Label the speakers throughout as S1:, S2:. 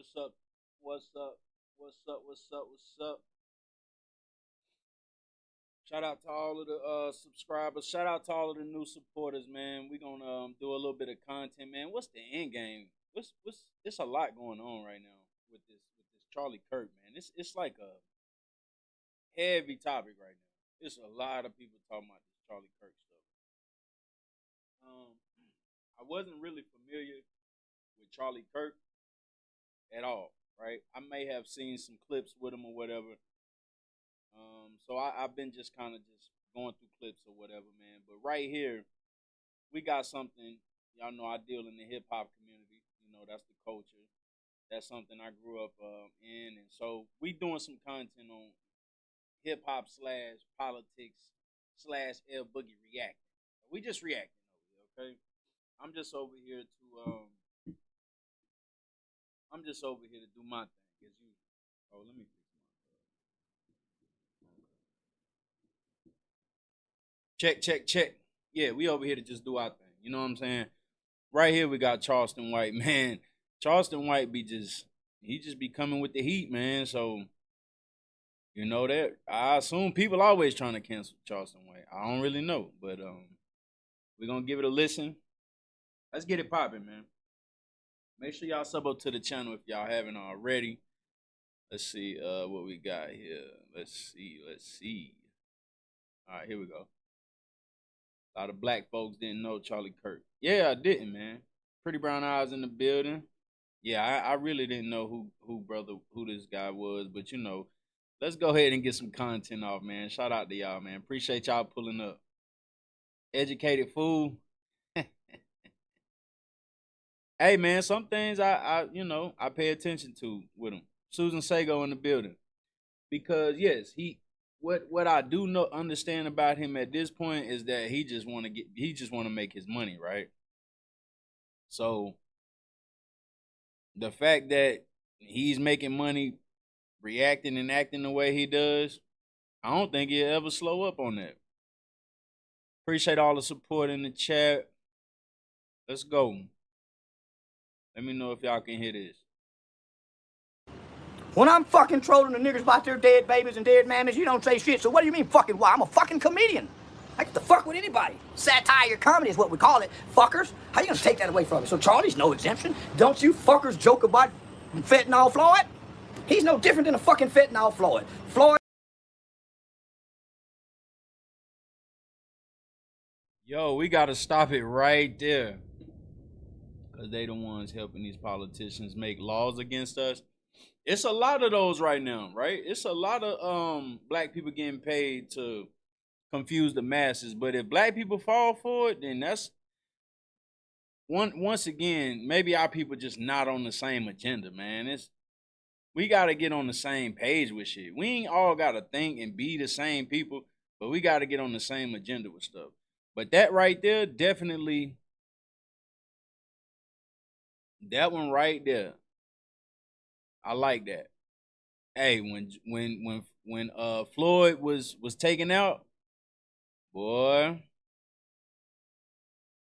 S1: What's up? What's up? What's up? What's up? What's up? Shout out to all of the subscribers. Shout out to all of the new supporters, man. We gonna do a little bit of content, man. What's the end game? What's It's a lot going on right now with this Charlie Kirk, man. It's like a heavy topic right now. It's a lot of people talking about this Charlie Kirk stuff. Um, I wasn't really familiar with Charlie Kirk at all, right? I may have seen some clips with him or whatever. So I've been just kind of just going through clips or whatever, man. But right here, we got something. Y'all know I deal in the hip hop community. You know, that's the culture. That's something I grew up in, and so we doing some content on hip hop slash politics slash L Boogie reacting. We just reacting over here, okay? I'm just over here to I'm just over here to do my thing as usual. Oh, let me fix check, check, check. Yeah, we over here to just do our thing. You know what I'm saying? Right here we got Charleston White, man. Charleston White he just be coming with the heat, man. So you know that I assume people always trying to cancel Charleston White. I don't really know, but we're gonna give it a listen. Let's get it popping, man. Make sure y'all sub up to the channel if y'all haven't already. Let's see what we got here. Let's see. All right, here we go. A lot of black folks didn't know Charlie Kirk. Yeah, I didn't, man. Pretty Brown Eyes in the building. Yeah, I really didn't know who this guy was, but you know, let's go ahead and get some content off, man. Shout out to y'all, man. Appreciate y'all pulling up. Educated fool. Hey, man, some things I pay attention to with him. Susan Sago in the building, because yes, what I do know understand about him at this point is that he just want to make his money, right? So the fact that he's making money reacting and acting the way he does, I don't think he'll ever slow up on that. Appreciate all the support in the chat. Let's go. Let me know if y'all can hear this.
S2: When I'm fucking trolling the niggers about their dead babies and dead mammies, you don't say shit. So what do you mean fucking why? I'm a fucking comedian. I get to fuck with anybody. Satire comedy is what we call it. Fuckers. How you gonna take that away from me? So Charlie's no exemption. Don't you fuckers joke about fentanyl Floyd? He's no different than a fucking fentanyl Floyd. Floyd.
S1: Yo, we gotta stop it right there. Cause they the ones helping these politicians make laws against us. It's a lot of those right now, right? It's a lot of black people getting paid to confuse the masses. But if black people fall for it, then that's once again, maybe our people just not on the same agenda, man. We gotta get on the same page with shit. We ain't all gotta think and be the same people, but we gotta get on the same agenda with stuff. But that right there, definitely, that one right there, I like that. Hey, when Floyd was taken out, boy,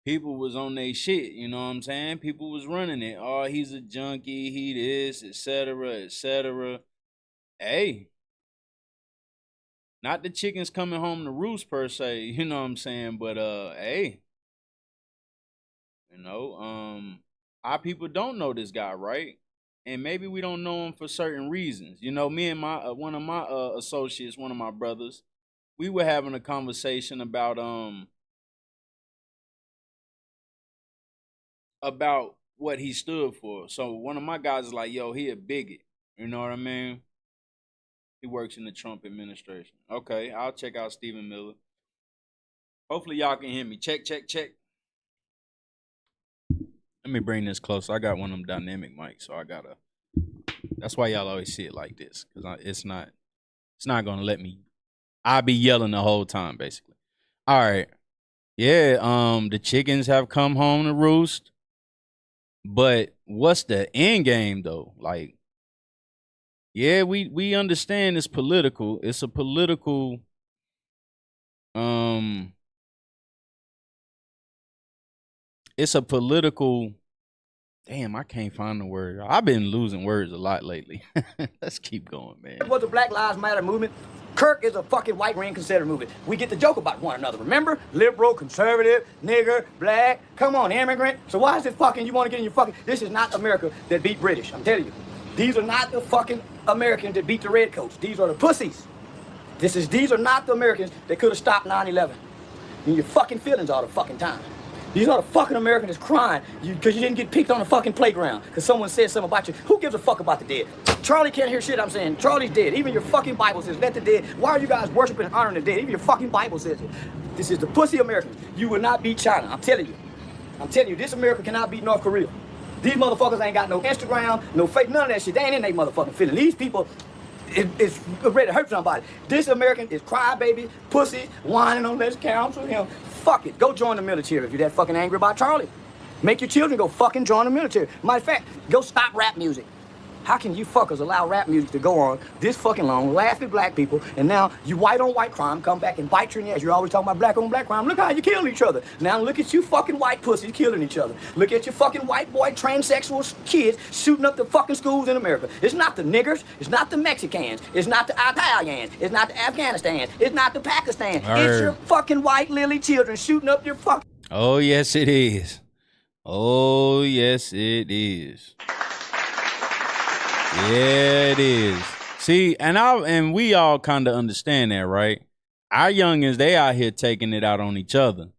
S1: people was on their shit. You know what I'm saying? People was running it. Oh, he's a junkie. He this, etc., etc. Hey, not the chickens coming home to roost per se. You know what I'm saying? But hey, you know, our people don't know this guy, right? And maybe we don't know him for certain reasons. You know, me and my one of my associates, one of my brothers, we were having a conversation about what he stood for. So one of my guys is like, "Yo, he a bigot." You know what I mean? He works in the Trump administration. Okay, I'll check out Stephen Miller. Hopefully y'all can hear me. Check, check, check. Let me bring this closer. I got one of them dynamic mics, so I gotta. That's why y'all always see it like this, because it's not gonna let me. I'll be yelling the whole time, basically. All right, yeah. The chickens have come home to roost, but what's the end game though? Like, yeah, we understand it's political. It's a political. It's a political Damn, I can't find the word. I've been losing words a lot lately. Let's keep going, man.
S2: What the Black Lives Matter movement? Kirk is a fucking white ring conservative movement. We get to joke about one another. Remember? Liberal, conservative, nigger, black. Come on, immigrant. So why is it fucking you want to get in your fucking... This is not America that beat British. I'm telling you. These are not the fucking Americans that beat the redcoats. These are the pussies. These are not the Americans that could have stopped 9/11. And your fucking feelings all the fucking time. These are the fucking Americans that's crying because you didn't get picked on the fucking playground because someone said something about you. Who gives a fuck about the dead? Charlie can't hear shit I'm saying. Charlie's dead. Even your fucking Bible says, let the dead. Why are you guys worshiping and honoring the dead? Even your fucking Bible says it. This is the pussy Americans. You will not beat China. I'm telling you. I'm telling you, this America cannot beat North Korea. These motherfuckers ain't got no Instagram, no fake, none of that shit. They ain't in their motherfucking feeling. These people is ready to hurt somebody. This American is crybaby, pussy, whining on let's counsel him. Fuck it. Go join the military if you're that fucking angry about Charlie. Make your children go fucking join the military. Matter of fact, go stop rap music. How can you fuckers allow rap music to go on this fucking long, laugh at black people, and now you white on white crime come back and bite you in the ass? You're always talking about black on black crime. Look how you killing each other. Now look at you fucking white pussies killing each other. Look at your fucking white boy transsexual kids shooting up the fucking schools in America. It's not the niggers. It's not the Mexicans. It's not the Italians. It's not the Afghanistan. It's not the Pakistan. It's your fucking white lily children shooting up your fucking...
S1: Oh, yes, it is. Oh, yes, it is. Yeah, it is. See, and we all kind of understand that, right? Our youngins, they out here taking it out on each other.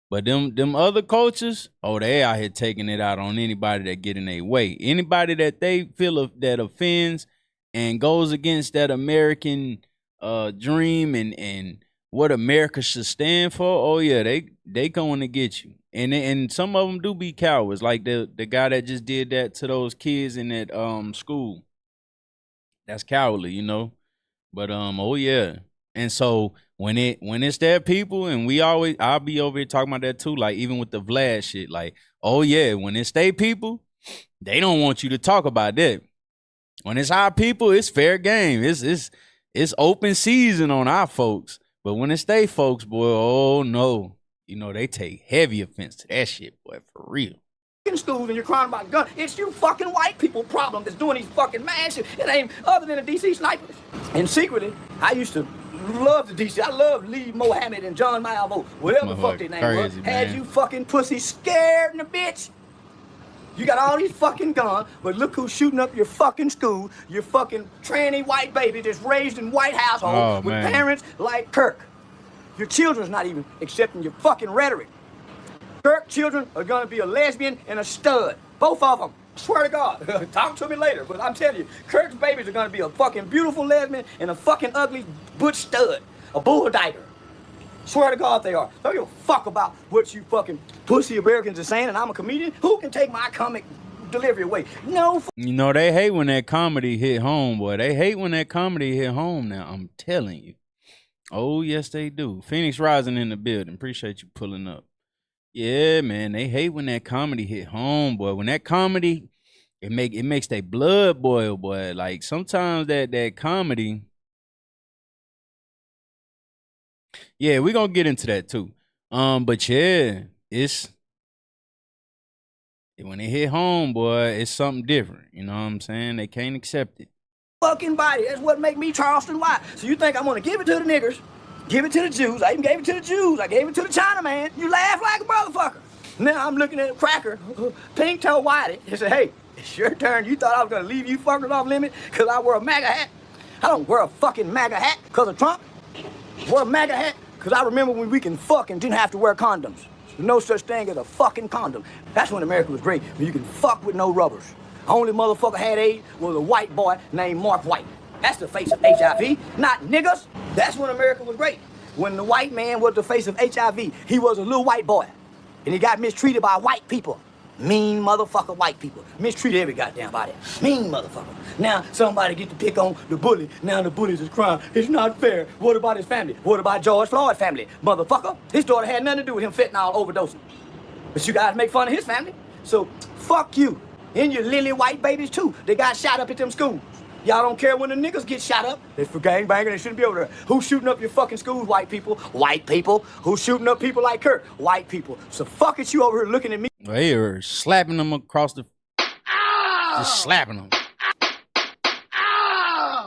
S1: But them other cultures, oh, they out here taking it out on anybody that get in their way. Anybody that they feel that offends and goes against that American dream and what America should stand for, oh, yeah, they going to get you. And some of them do be cowards, like the guy that just did that to those kids in that school. That's cowardly, you know. But oh yeah. And so when it's their people, and I'll be over here talking about that too, like even with the Vlad shit, like, oh yeah, when it's their people, they don't want you to talk about that. When it's our people, it's fair game. It's open season on our folks. But when it's they folks, boy, oh no. You know, they take heavy offense to that shit, boy, for real.
S2: In schools and you're crying about guns. It's you fucking white people problem that's doing these fucking mad shit. It ain't other than the DC snipers. And secretly, I used to love the DC. I love Lee Mohammed and John Malvo, whatever the fuck their name was. Had you fucking pussy scared in the bitch. You got all these fucking guns, but look who's shooting up your fucking school, your fucking tranny white baby that's raised in white household with parents like Kirk. Your children's not even accepting your fucking rhetoric. Kirk children are gonna be a lesbian and a stud. Both of them. Swear to God. Talk to me later, but I'm telling you, Kirk's babies are gonna be a fucking beautiful lesbian and a fucking ugly butch stud. A bull dyker. Swear to God they are. Don't give a fuck about what you fucking pussy Americans are saying, and I'm a comedian. Who can take my comic delivery away? No.
S1: You know, they hate when that comedy hit home, boy. They hate when that comedy hit home now. I'm telling you. Oh, yes, they do. Phoenix Rising in the building. Appreciate you pulling up. Yeah, man, they hate when that comedy hit home, boy. When that comedy, it makes their blood boil, boy. Like, sometimes that comedy... Yeah, we're going to get into that, too. But, yeah, when it hit home, boy, it's something different. You know what I'm saying? They can't accept it.
S2: Fucking body. That's what make me Charleston white. So you think I'm gonna give it to the niggers, give it to the Jews. I even gave it to the Jews. I gave it to the Chinaman. You laugh like a motherfucker. Now I'm looking at a cracker, pink toe whitey, and say, hey, it's your turn. You thought I was gonna leave you fuckers off limit because I wear a MAGA hat? I don't wear a fucking MAGA hat because of Trump. I wear a MAGA hat because I remember when we can fuck and didn't have to wear condoms. There's no such thing as a fucking condom. That's when America was great, when you can fuck with no rubbers. Only motherfucker had AIDS was a white boy named Mark White. That's the face of HIV, not niggas. That's when America was great. When the white man was the face of HIV, he was a little white boy. And he got mistreated by white people. Mean motherfucker white people. Mistreated every goddamn body. Mean motherfucker. Now somebody get to pick on the bully. Now the bully's is crying. It's not fair. What about his family? What about George Floyd's family? Motherfucker, his daughter had nothing to do with him fentanyl overdosing. But you guys make fun of his family. So fuck you. And your lily white babies too. They got shot up at them schools. Y'all don't care when the niggas get shot up. It's for gangbanging. They shouldn't be over there. Who's shooting up your fucking schools, white people? White people. Who's shooting up people like Kirk? White people. So fuck it, you over here looking at me.
S1: They are slapping them across the Just slapping them.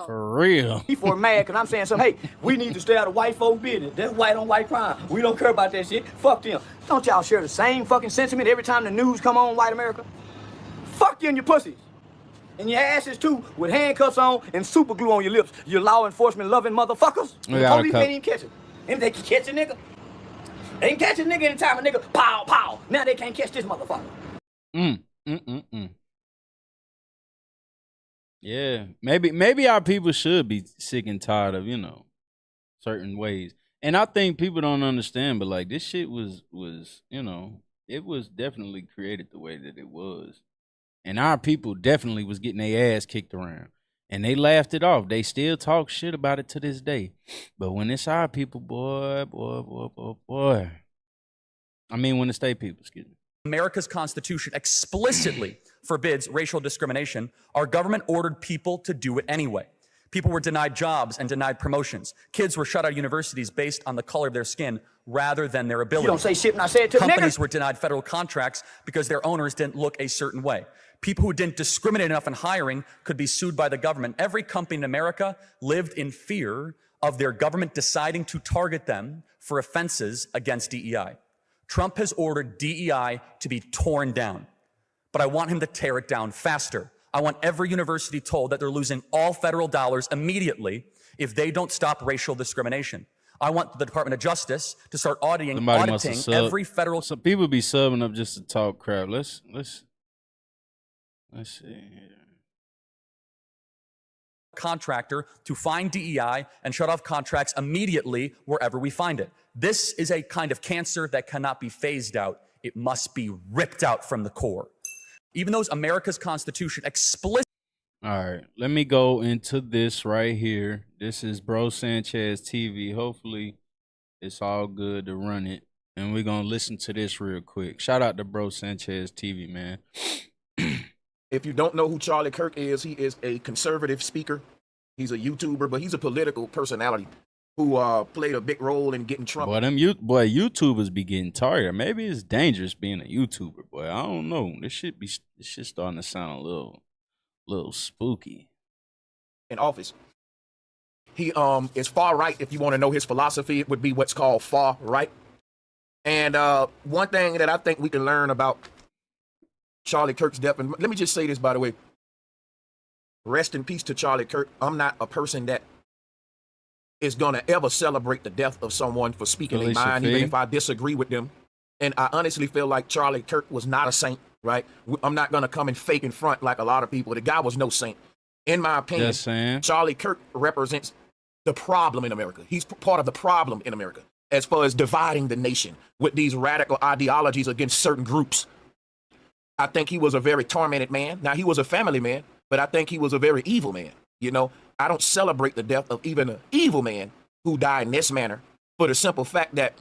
S1: For real.
S2: People are mad because I'm saying something. Hey, we need to stay out of white folk business. That's white on white crime. We don't care about that shit. Fuck them. Don't y'all share the same fucking sentiment every time the news come on, white America? Fuck you and your pussies. And your asses too, with handcuffs on and super glue on your lips. You law enforcement loving motherfuckers. The police can't even catch it. And they can catch a nigga. They can catch a nigga anytime a nigga pow pow. Now they can't catch this motherfucker.
S1: Yeah, maybe our people should be sick and tired of, certain ways. And I think people don't understand, but like this shit was, it was definitely created the way that it was. And our people definitely was getting their ass kicked around. And they laughed it off. They still talk shit about it to this day. But when it's our people, boy. I mean, when it's their people, excuse me.
S3: America's Constitution explicitly forbids racial discrimination. Our government ordered people to do it anyway. People were denied jobs and denied promotions. Kids were shut out of universities based on the color of their skin rather than their ability.
S2: You don't say shit when I say it to
S3: Companies were denied federal contracts because their owners didn't look a certain way. People who didn't discriminate enough in hiring could be sued by the government. Every company in America lived in fear of their government deciding to target them for offenses against DEI. Trump has ordered DEI to be torn down, but I want him to tear it down faster. I want every university told that they're losing all federal dollars immediately if they don't stop racial discrimination. I want the Department of Justice to start auditing every federal.
S1: Some people be subbing up just to talk crap. Let's see here.
S3: Contractor to find DEI and shut off contracts immediately wherever we find it. This is a kind of cancer that cannot be phased out. It must be ripped out from the core. Even though America's Constitution explicitly.
S1: All right, let me go into this right here. This is Bro Sanchez TV. Hopefully it's all good to run it. And we're going to listen to this real quick. Shout out to Bro Sanchez TV, man.
S4: If you don't know who Charlie Kirk is, he is a conservative speaker. He's a YouTuber, but he's a political personality who played a big role in getting Trump.
S1: Boy, YouTubers be getting tired. Maybe it's dangerous being a YouTuber, boy. I don't know. This shit starting to sound a little spooky.
S4: In office. He is far right. If you want to know his philosophy, it would be what's called far right. And one thing that I think we can learn about Charlie Kirk's death, and let me just say this, by the way. Rest in peace to Charlie Kirk. I'm not a person that is going to ever celebrate the death of someone for speaking their mind, even if I disagree with them. And I honestly feel like Charlie Kirk was not a saint, right? I'm not going to come and fake in front like a lot of people. The guy was no saint. In my opinion, Charlie Kirk represents the problem in America. He's part of the problem in America as far as dividing the nation with these radical ideologies against certain groups. I think he was a very tormented man. Now, he was a family man, but I think he was a very evil man. You know, I don't celebrate the death of even an evil man who died in this manner for the simple fact that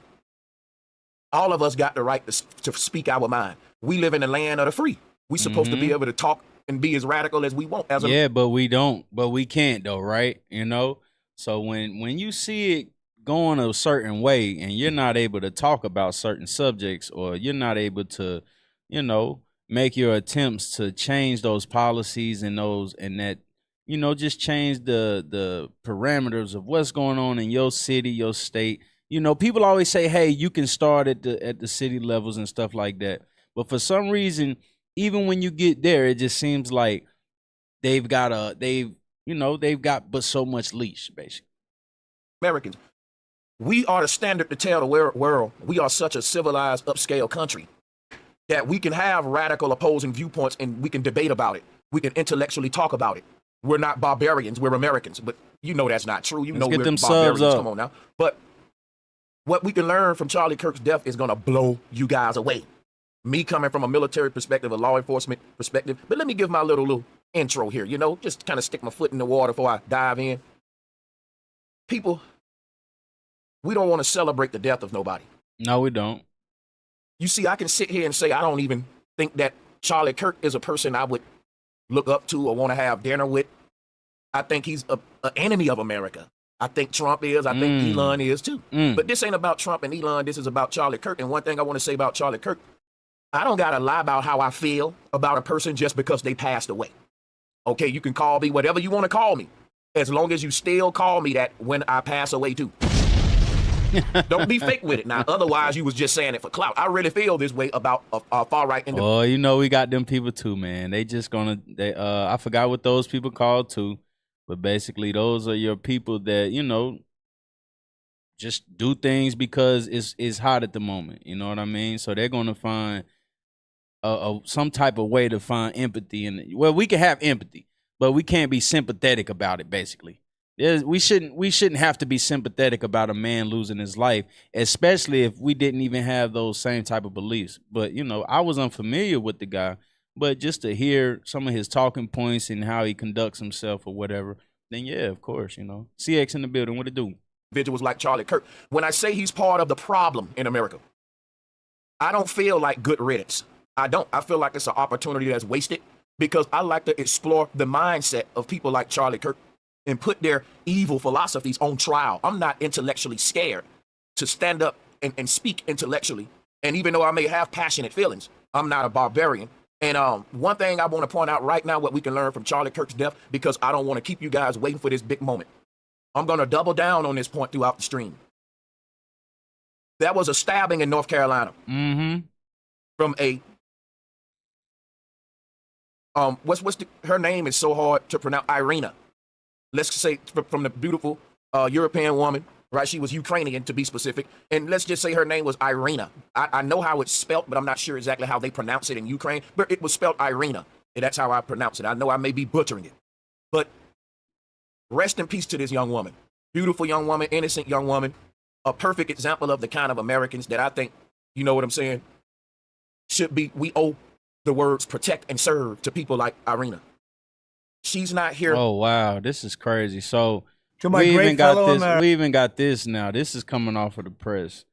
S4: all of us got the right to speak our mind. We live in the land of the free. We're supposed to be able to talk and be as radical as we want.
S1: But we don't. But we can't, though, right? You know? So when you see it going a certain way and you're not able to talk about certain subjects, or you're not able to, make your attempts to change those policies and that, just change the parameters of what's going on in your city, your state. People always say, hey, you can start at the city levels and stuff like that. But for some reason, even when you get there, it just seems like they've got but so much leash, basically.
S4: Americans, we are the standard to tell the world we are such a civilized, upscale country that we can have radical opposing viewpoints and we can debate about it. We can intellectually talk about it. We're not barbarians, we're Americans. But that's not true. We're barbarians. Come on now. But what we can learn from Charlie Kirk's death is going to blow you guys away. Me coming from a military perspective, a law enforcement perspective. But let me give my little intro here, just kind of stick my foot in the water before I dive in. People, we don't want to celebrate the death of nobody.
S1: No, we don't.
S4: You see, I can sit here and say I don't even think that Charlie Kirk is a person I would look up to or want to have dinner with. I think he's an enemy of America. I think Trump is. I think Elon is too. But this ain't about Trump and Elon. This is about Charlie Kirk. And one thing I want to say about Charlie Kirk, I don't gotta lie about how I feel about a person just because they passed away. Okay, you can call me whatever you want to call me, as long as you still call me that when I pass away too. Don't be fake with it now. Otherwise, you was just saying it for clout. I really feel this way about a far-right individual.
S1: Well, you know, we got them people too, man. They just gonna, I forgot what those people called too, but basically those are your people that, you know, just do things because it's hot at the moment. You know what I mean? So they're gonna find some type of way to find empathy well, we can have empathy, but we can't be sympathetic about it. Basically, we shouldn't have to be sympathetic about a man losing his life, especially if we didn't even have those same type of beliefs. But you know, I was unfamiliar with the guy, but just to hear some of his talking points and how he conducts himself or whatever, then yeah, of course, you know, CX in the building. What it do?
S4: Individuals like Charlie Kirk. When I say he's part of the problem in America, I don't feel like good riddance. I don't. I feel like it's an opportunity that's wasted because I like to explore the mindset of people like Charlie Kirk and put their evil philosophies on trial. I'm not intellectually scared to stand up and speak intellectually. And even though I may have passionate feelings, I'm not a barbarian. And one thing I want to point out right now, what we can learn from Charlie Kirk's death, because I don't want to keep you guys waiting for this big moment. I'm going to double down on this point throughout the stream. That was a stabbing in North Carolina. From a her name is so hard to pronounce, Irina. Let's say from the beautiful European woman, right? She was Ukrainian to be specific. And let's just say her name was Irina. I know how it's spelt, but I'm not sure exactly how they pronounce it in Ukraine, but it was spelled Irina. And that's how I pronounce it. I know I may be butchering it, but rest in peace to this young woman. Beautiful young woman, innocent young woman, a perfect example of the kind of Americans that I think, you know what I'm saying, should be, we owe the words protect and serve to people like Irina. She's not here.
S1: Oh, wow. This is crazy. So
S5: to my great fellow Americans.
S1: We even got this now. This is coming off of the press.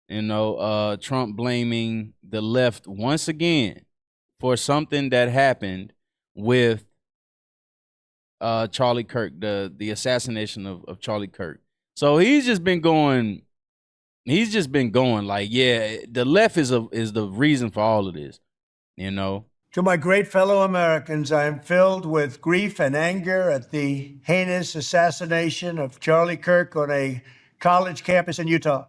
S1: You know, Trump blaming the left once again for something that happened with Charlie Kirk, the assassination of Charlie Kirk. So he's just been going like, yeah, the left is the reason for all of this, you know.
S5: To my great fellow Americans, I am filled with grief and anger at the heinous assassination of Charlie Kirk on a college campus in Utah.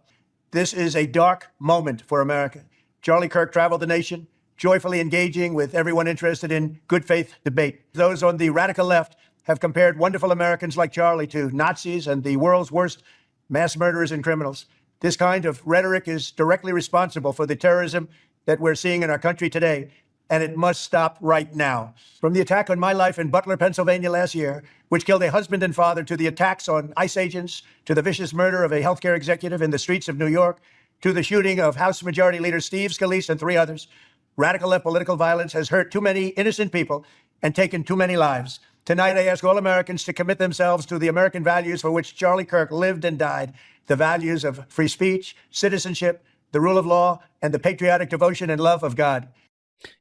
S5: This is a dark moment for America. Charlie Kirk traveled the nation, joyfully engaging with everyone interested in good faith debate. Those on the radical left have compared wonderful Americans like Charlie to Nazis and the world's worst mass murderers and criminals. This kind of rhetoric is directly responsible for the terrorism that we're seeing in our country today, and it must stop right now. From the attack on my life in Butler, Pennsylvania last year, which killed a husband and father, to the attacks on ICE agents, to the vicious murder of a healthcare executive in the streets of New York, to the shooting of House Majority Leader Steve Scalise and 3 others, radical left political violence has hurt too many innocent people and taken too many lives. Tonight, I ask all Americans to commit themselves to the American values for which Charlie Kirk lived and died, the values of free speech, citizenship, the rule of law, and the patriotic devotion and love of God.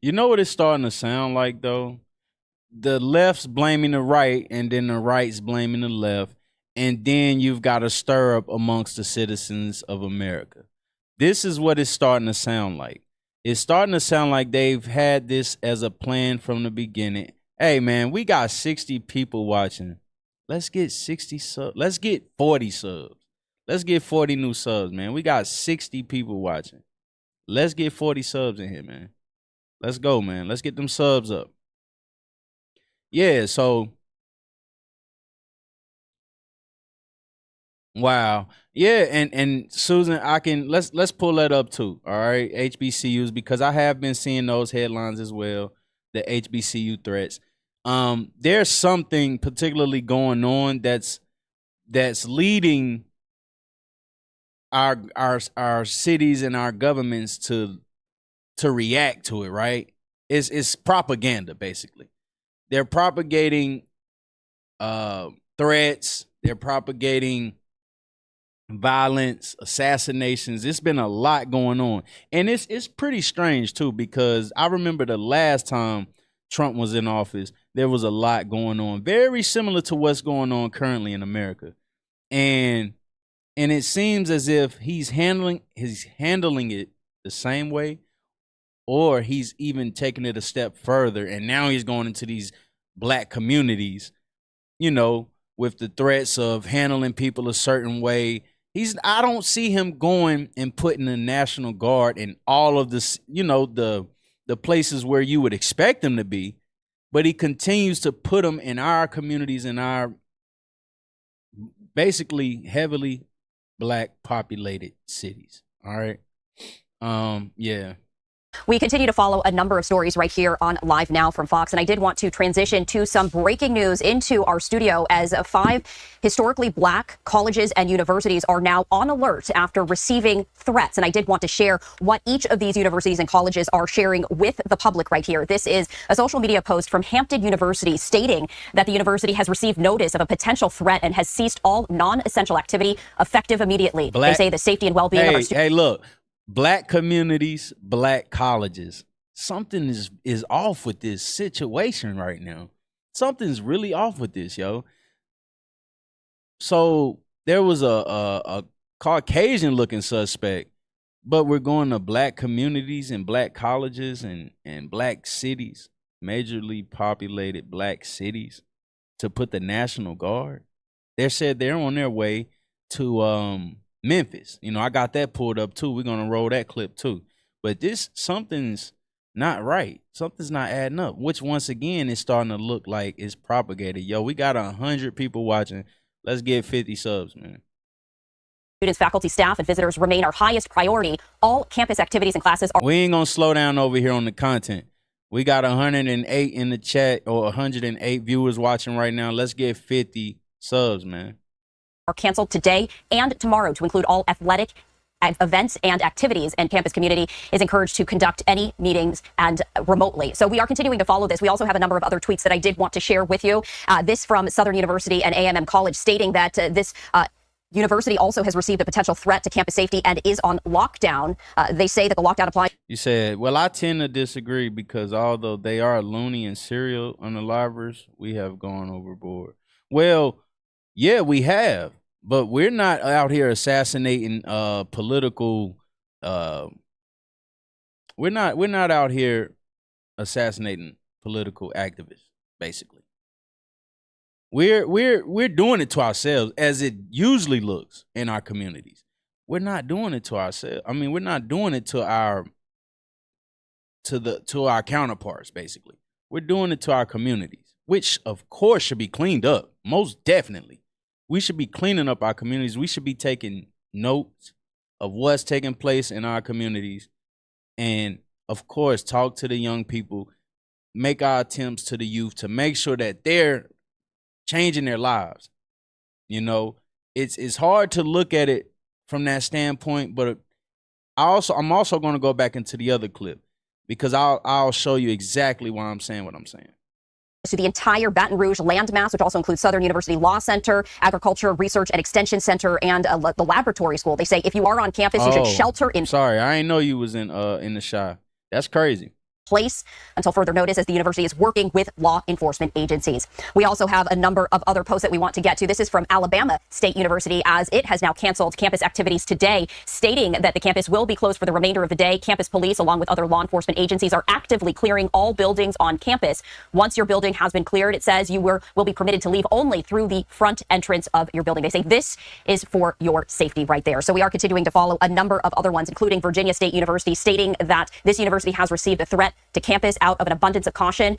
S1: You know what it's starting to sound like, though? The left's blaming the right, and then the right's blaming the left, and then you've got a stir up amongst the citizens of America. This is what it's starting to sound like. It's starting to sound like they've had this as a plan from the beginning. Hey, man, we got 60 people watching. Let's get 60 subs. Let's get 40 subs. Let's get 40 new subs, man. We got 60 people watching. Let's get 40 subs in here, man. Let's go, man. Let's get them subs up. Yeah, so wow. Yeah, and Susan, let's pull that up too. All right, HBCUs, because I have been seeing those headlines as well, the HBCU threats. There's something particularly going on that's leading our cities and our governments to react to it, right? It's propaganda, basically. They're propagating threats. They're propagating violence, assassinations. It's been a lot going on. And it's pretty strange, too, because I remember the last time Trump was in office, there was a lot going on, very similar to what's going on currently in America. And it seems as if he's handling it the same way, or he's even taking it a step further, and now he's going into these black communities, you know, with the threats of handling people a certain way. I don't see him going and putting the National Guard in all of this, you know, the places where you would expect them to be, but he continues to put them in our communities, in our basically heavily black populated cities. All right. Yeah.
S6: We continue to follow a number of stories right here on Live Now from Fox, and I did want to transition to some breaking news into our studio as 5 historically black colleges and universities are now on alert after receiving threats. And I did want to share what each of these universities and colleges are sharing with the public right here. This is a social media post from Hampton University stating that the university has received notice of a potential threat and has ceased all non-essential activity effective immediately. They say the safety and well-being of our students.
S1: Hey, look. Black communities, black colleges. Something is off with this situation right now. Something's really off with this, yo. So there was a Caucasian looking suspect, but we're going to black communities and black colleges and black cities, majorly populated black cities, to put the National Guard. They said they're on their way to Memphis. You know, I got that pulled up too. We're gonna roll that clip too. But something's not right. Something's not adding up, which once again is starting to look like it's propagated. Yo, we got 100 people watching. Let's get 50 subs, man.
S6: Students, faculty, staff, and visitors remain our highest priority. All campus activities and classes are...
S1: We ain't gonna slow down over here on the content. We got 108 in the chat, or 108 viewers watching right now. Let's get 50 subs, man.
S6: Are canceled today and tomorrow to include all athletic events and activities, and campus community is encouraged to conduct any meetings and remotely. So we are continuing to follow this. We also have a number of other tweets that I did want to share with you. This from Southern University and A&M College stating that this university also has received a potential threat to campus safety and is on lockdown. They say that the lockdown applies.
S1: You said, well, I tend to disagree because although they are loony and serial unalivers, we have gone overboard. Well, yeah, we have, but we're not out here assassinating political. We're not out here assassinating political activists. Basically, we're doing it to ourselves, as it usually looks in our communities. We're not doing it to ourselves. I mean, we're not doing it to our counterparts. Basically, we're doing it to our communities, which of course should be cleaned up. Most definitely. We should be cleaning up our communities. We should be taking notes of what's taking place in our communities. And, of course, talk to the young people, make our attempts to the youth to make sure that they're changing their lives. You know, it's hard to look at it from that standpoint, but I'm also going to go back into the other clip because I'll show you exactly why I'm saying what I'm saying.
S6: To the entire Baton Rouge landmass, which also includes Southern University Law Center, Agriculture, Research and Extension Center, and the laboratory school. They say if you are on campus, you should shelter in...
S1: Sorry, I didn't know you was in the shy. That's crazy.
S6: Place until further notice, as the university is working with law enforcement agencies. We also have a number of other posts that we want to get to. This is from Alabama State University, as it has now canceled campus activities today, stating that the campus will be closed for the remainder of the day. Campus police, along with other law enforcement agencies, are actively clearing all buildings on campus. Once your building has been cleared, it says you will be permitted to leave only through the front entrance of your building. They say this is for your safety right there. So we are continuing to follow a number of other ones, including Virginia State University, stating that this university has received a threat to campus out of an abundance of caution.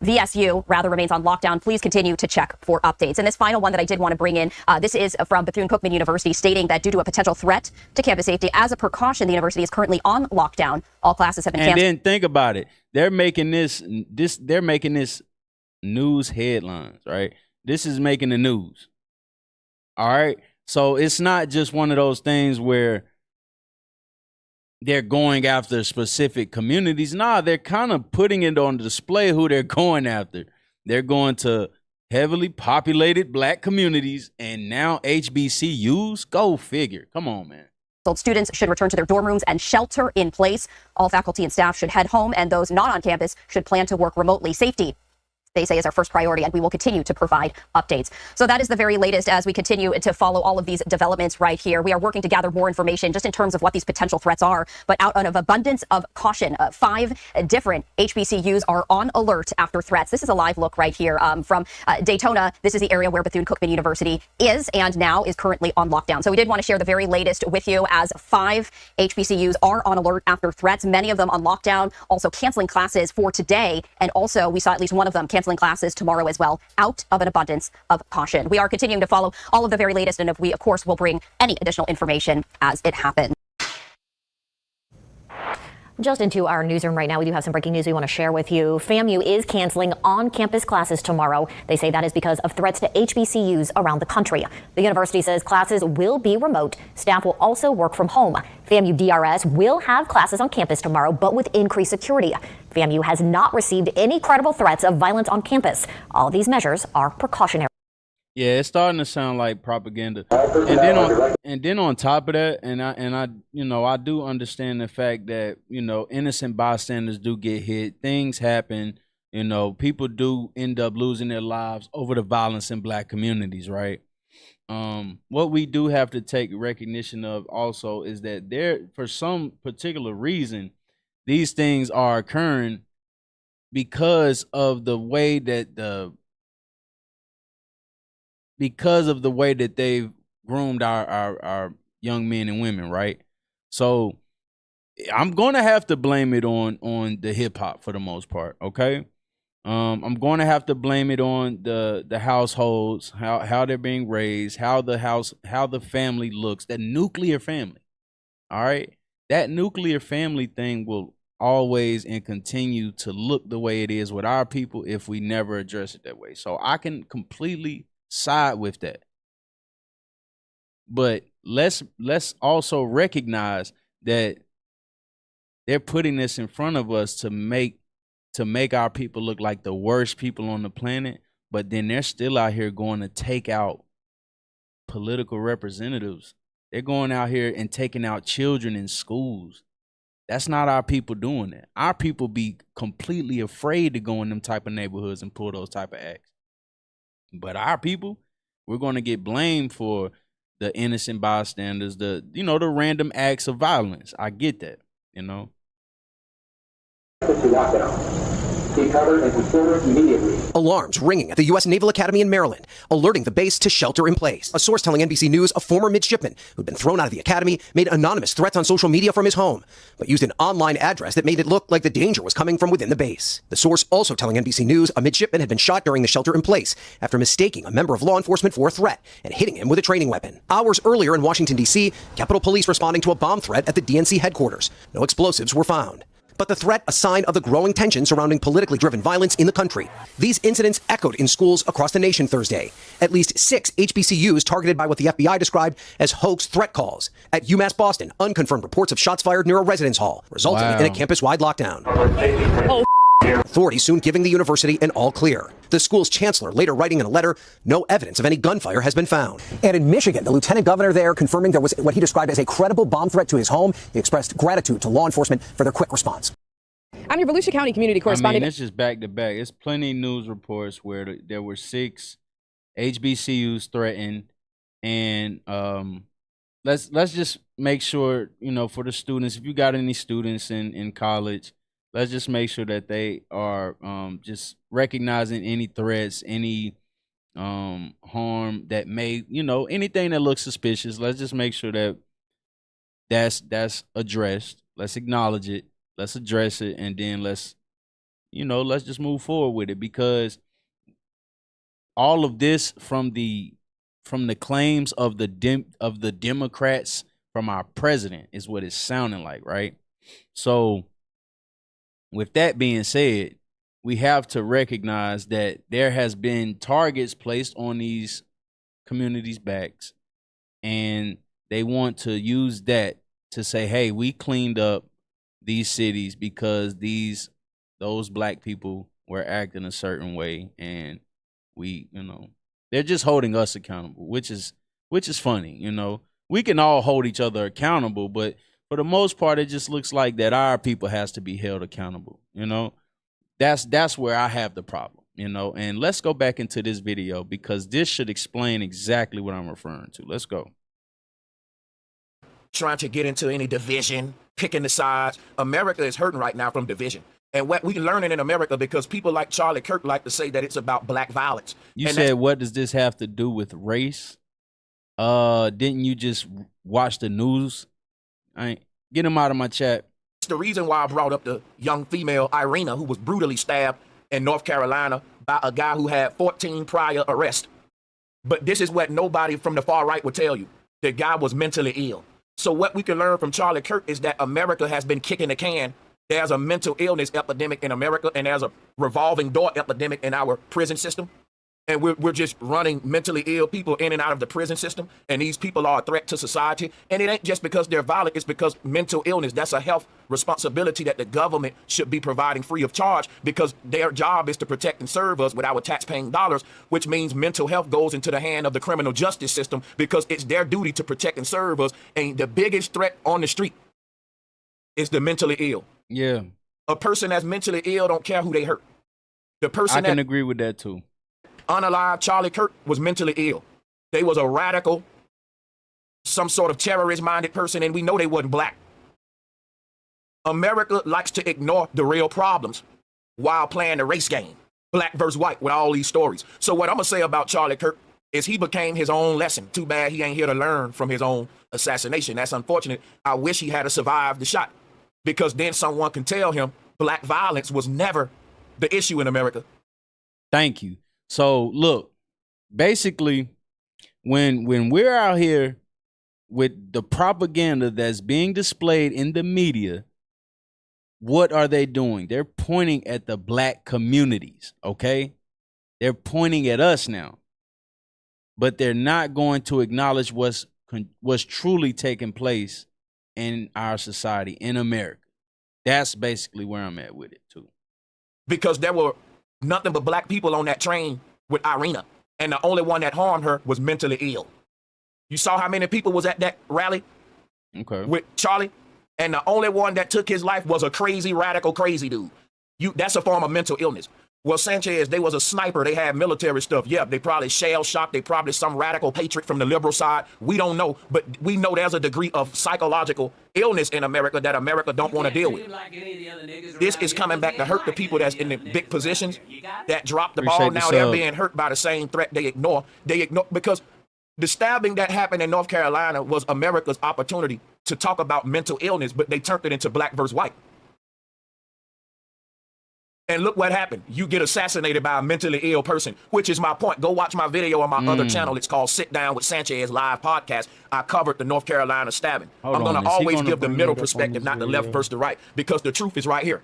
S6: VSU rather remains on lockdown. Please continue to check for updates. And this final one that I did want to bring in, this is from Bethune-Cookman University, stating that due to a potential threat to campus safety, as a precaution, the university is currently on lockdown. All classes have been canceled.
S1: And then think about it. They're making this news headlines, right? This is making the news. All right. So it's not just one of those things where they're going after specific communities. Nah, they're kind of putting it on display who they're going after. They're going to heavily populated black communities and now HBCUs. Go figure. Come on, man.
S6: Students should return to their dorm rooms and shelter in place. All faculty and staff should head home, and those not on campus should plan to work remotely. Safety they say is our first priority, and we will continue to provide updates. So that is the very latest as we continue to follow all of these developments right here. We are working to gather more information just in terms of what these potential threats are, but out of abundance of caution, 5 different HBCUs are on alert after threats. This is a live look right here from Daytona. This is the area where Bethune-Cookman University is and now is currently on lockdown. So we did want to share the very latest with you as 5 HBCUs are on alert after threats, many of them on lockdown, also canceling classes for today. And also we saw at least one of them canceling classes tomorrow as well, out of an abundance of caution. We are continuing to follow all of the very latest, and we, of course, will bring any additional information as it happens.
S7: Just into our newsroom right now, we do have some breaking news we want to share with you. FAMU is canceling on-campus classes tomorrow. They say that is because of threats to HBCUs around the country. The university says classes will be remote. Staff will also work from home. FAMU DRS will have classes on campus tomorrow, but with increased security. FAMU has not received any credible threats of violence on campus. All of these measures are precautionary.
S1: Yeah, it's starting to sound like propaganda. And then on top of that, and I you know, I do understand the fact that, you know, innocent bystanders do get hit. Things happen, you know, people do end up losing their lives over the violence in black communities, right? What we do have to take recognition of also is that there, for some particular reason, these things are occurring because of the way that they've groomed our young men and women, right? So I'm gonna have to blame it on the hip hop for the most part, okay? I'm going to have to blame it on the households, how they're being raised, how the family looks, that nuclear family. All right, that nuclear family thing will always and continue to look the way it is with our people if we never address it that way. So I can completely side with that, but let's also recognize that they're putting this in front of us to make our people look like the worst people on the planet, but then they're still out here going to take out political representatives. They're going out here and taking out children in schools. That's not our people doing that. Our people be completely afraid to go in them type of neighborhoods and pull those type of acts. But our people, we're going to get blamed for the innocent bystanders, the random acts of violence. I get that, you know.
S8: Alarms ringing at the U.S. Naval Academy in Maryland, alerting the base to shelter in place. A source telling NBC News a former midshipman who'd been thrown out of the academy made anonymous threats on social media from his home, but used an online address that made it look like the danger was coming from within the base. The source also telling NBC News a midshipman had been shot during the shelter in place after mistaking a member of law enforcement for a threat and hitting him with a training weapon. Hours earlier in Washington, D.C., Capitol Police responding to a bomb threat at the DNC headquarters. No explosives were found. But the threat a sign of the growing tension surrounding politically driven violence in the country. These incidents echoed in schools across the nation Thursday. At least 6 HBCUs targeted by what the FBI described as hoax threat calls. At UMass Boston, unconfirmed reports of shots fired near a residence hall, resulting in a campus-wide lockdown. Authorities soon giving the university an all clear. The school's chancellor later writing in a letter, no evidence of any gunfire has been found. And in Michigan, the lieutenant governor there confirming there was what he described as a credible bomb threat to his home. He expressed gratitude to law enforcement for their quick response.
S9: I'm your Volusia County community correspondent.
S1: I mean, it's just back to back. It's plenty of news reports where there were 6 HBCUs threatened, and let's just make sure, you know, for the students, if you got any students in college, let's just make sure that they are just recognizing any threats, any harm that may, you know, anything that looks suspicious. Let's just make sure that that's addressed. Let's acknowledge it. Let's address it, and then let's just move forward with it, because all of this from the claims of the Democrats, from our president, is what it's sounding like, right? So with that being said, we have to recognize that there has been targets placed on these communities' backs, and they want to use that to say, hey, we cleaned up these cities because those black people were acting a certain way, and they're just holding us accountable, which is funny. You know, we can all hold each other accountable, but for the most part, it just looks like that our people has to be held accountable. You know, that's where I have the problem. And let's go back into this video because this should explain exactly what I'm referring to. Let's go.
S4: Trying to get into any division, picking the sides. America is hurting right now from division. And what we learning in America, because people like Charlie Kirk like to say that it's about black violence.
S1: You said, what does this have to do with race? Didn't you just watch the news? Get him out of my chat.
S4: It's the reason why I brought up the young female Irina, who was brutally stabbed in North Carolina by a guy who had 14 prior arrests. But this is what nobody from the far right would tell you. The guy was mentally ill. So what we can learn from Charlie Kirk is that America has been kicking the can. There's a mental illness epidemic in America, and there's a revolving door epidemic in our prison system. And we're just running mentally ill people in and out of the prison system. And these people are a threat to society. And it ain't just because they're violent. It's because mental illness, that's a health responsibility that the government should be providing free of charge, because their job is to protect and serve us with our tax-paying dollars, which means mental health goes into the hand of the criminal justice system because it's their duty to protect and serve us. And the biggest threat on the street is the mentally ill.
S1: Yeah.
S4: A person that's mentally ill don't care who they hurt. The person
S1: I can agree with that too.
S4: Unalive Charlie Kirk was mentally ill. They was a radical, some sort of terrorist-minded person, and we know they wasn't black. America likes to ignore the real problems while playing the race game, black versus white, with all these stories. So what I'm gonna say about Charlie Kirk is he became his own lesson. Too bad he ain't here to learn from his own assassination. That's unfortunate. I wish he had survived the shot, because then someone can tell him black violence was never the issue in America.
S1: Thank you. So look, basically, when we're out here with the propaganda that's being displayed in the media, what are they doing? They're pointing at the black communities, okay? They're pointing at us now. But they're not going to acknowledge what's truly taking place in our society, in America. That's basically where I'm at with it, too.
S4: Because there were nothing but black people on that train with Irina, and the only one that harmed her was mentally ill. You saw how many people was at that rally with Charlie, and the only one that took his life was a crazy, radical, crazy dude. That's a form of mental illness. Well, Sanchez, they was a sniper. They had military stuff. Yeah, they probably shell shocked. They probably some radical patriot from the liberal side. We don't know, but we know there's a degree of psychological illness in America that America don't want to deal with. This is coming back to hurt the people that's in the big positions that dropped the ball. Now they're being hurt by the same threat they ignore. They ignore because the stabbing that happened in North Carolina was America's opportunity to talk about mental illness, but they turned it into black versus white. And look what happened. You get assassinated by a mentally ill person, which is my point. Go watch my video on my other channel. It's called Sit Down with Sanchez Live Podcast. I covered the North Carolina stabbing. I'm going to always give the middle perspective, not the left versus the right, because the truth is right here.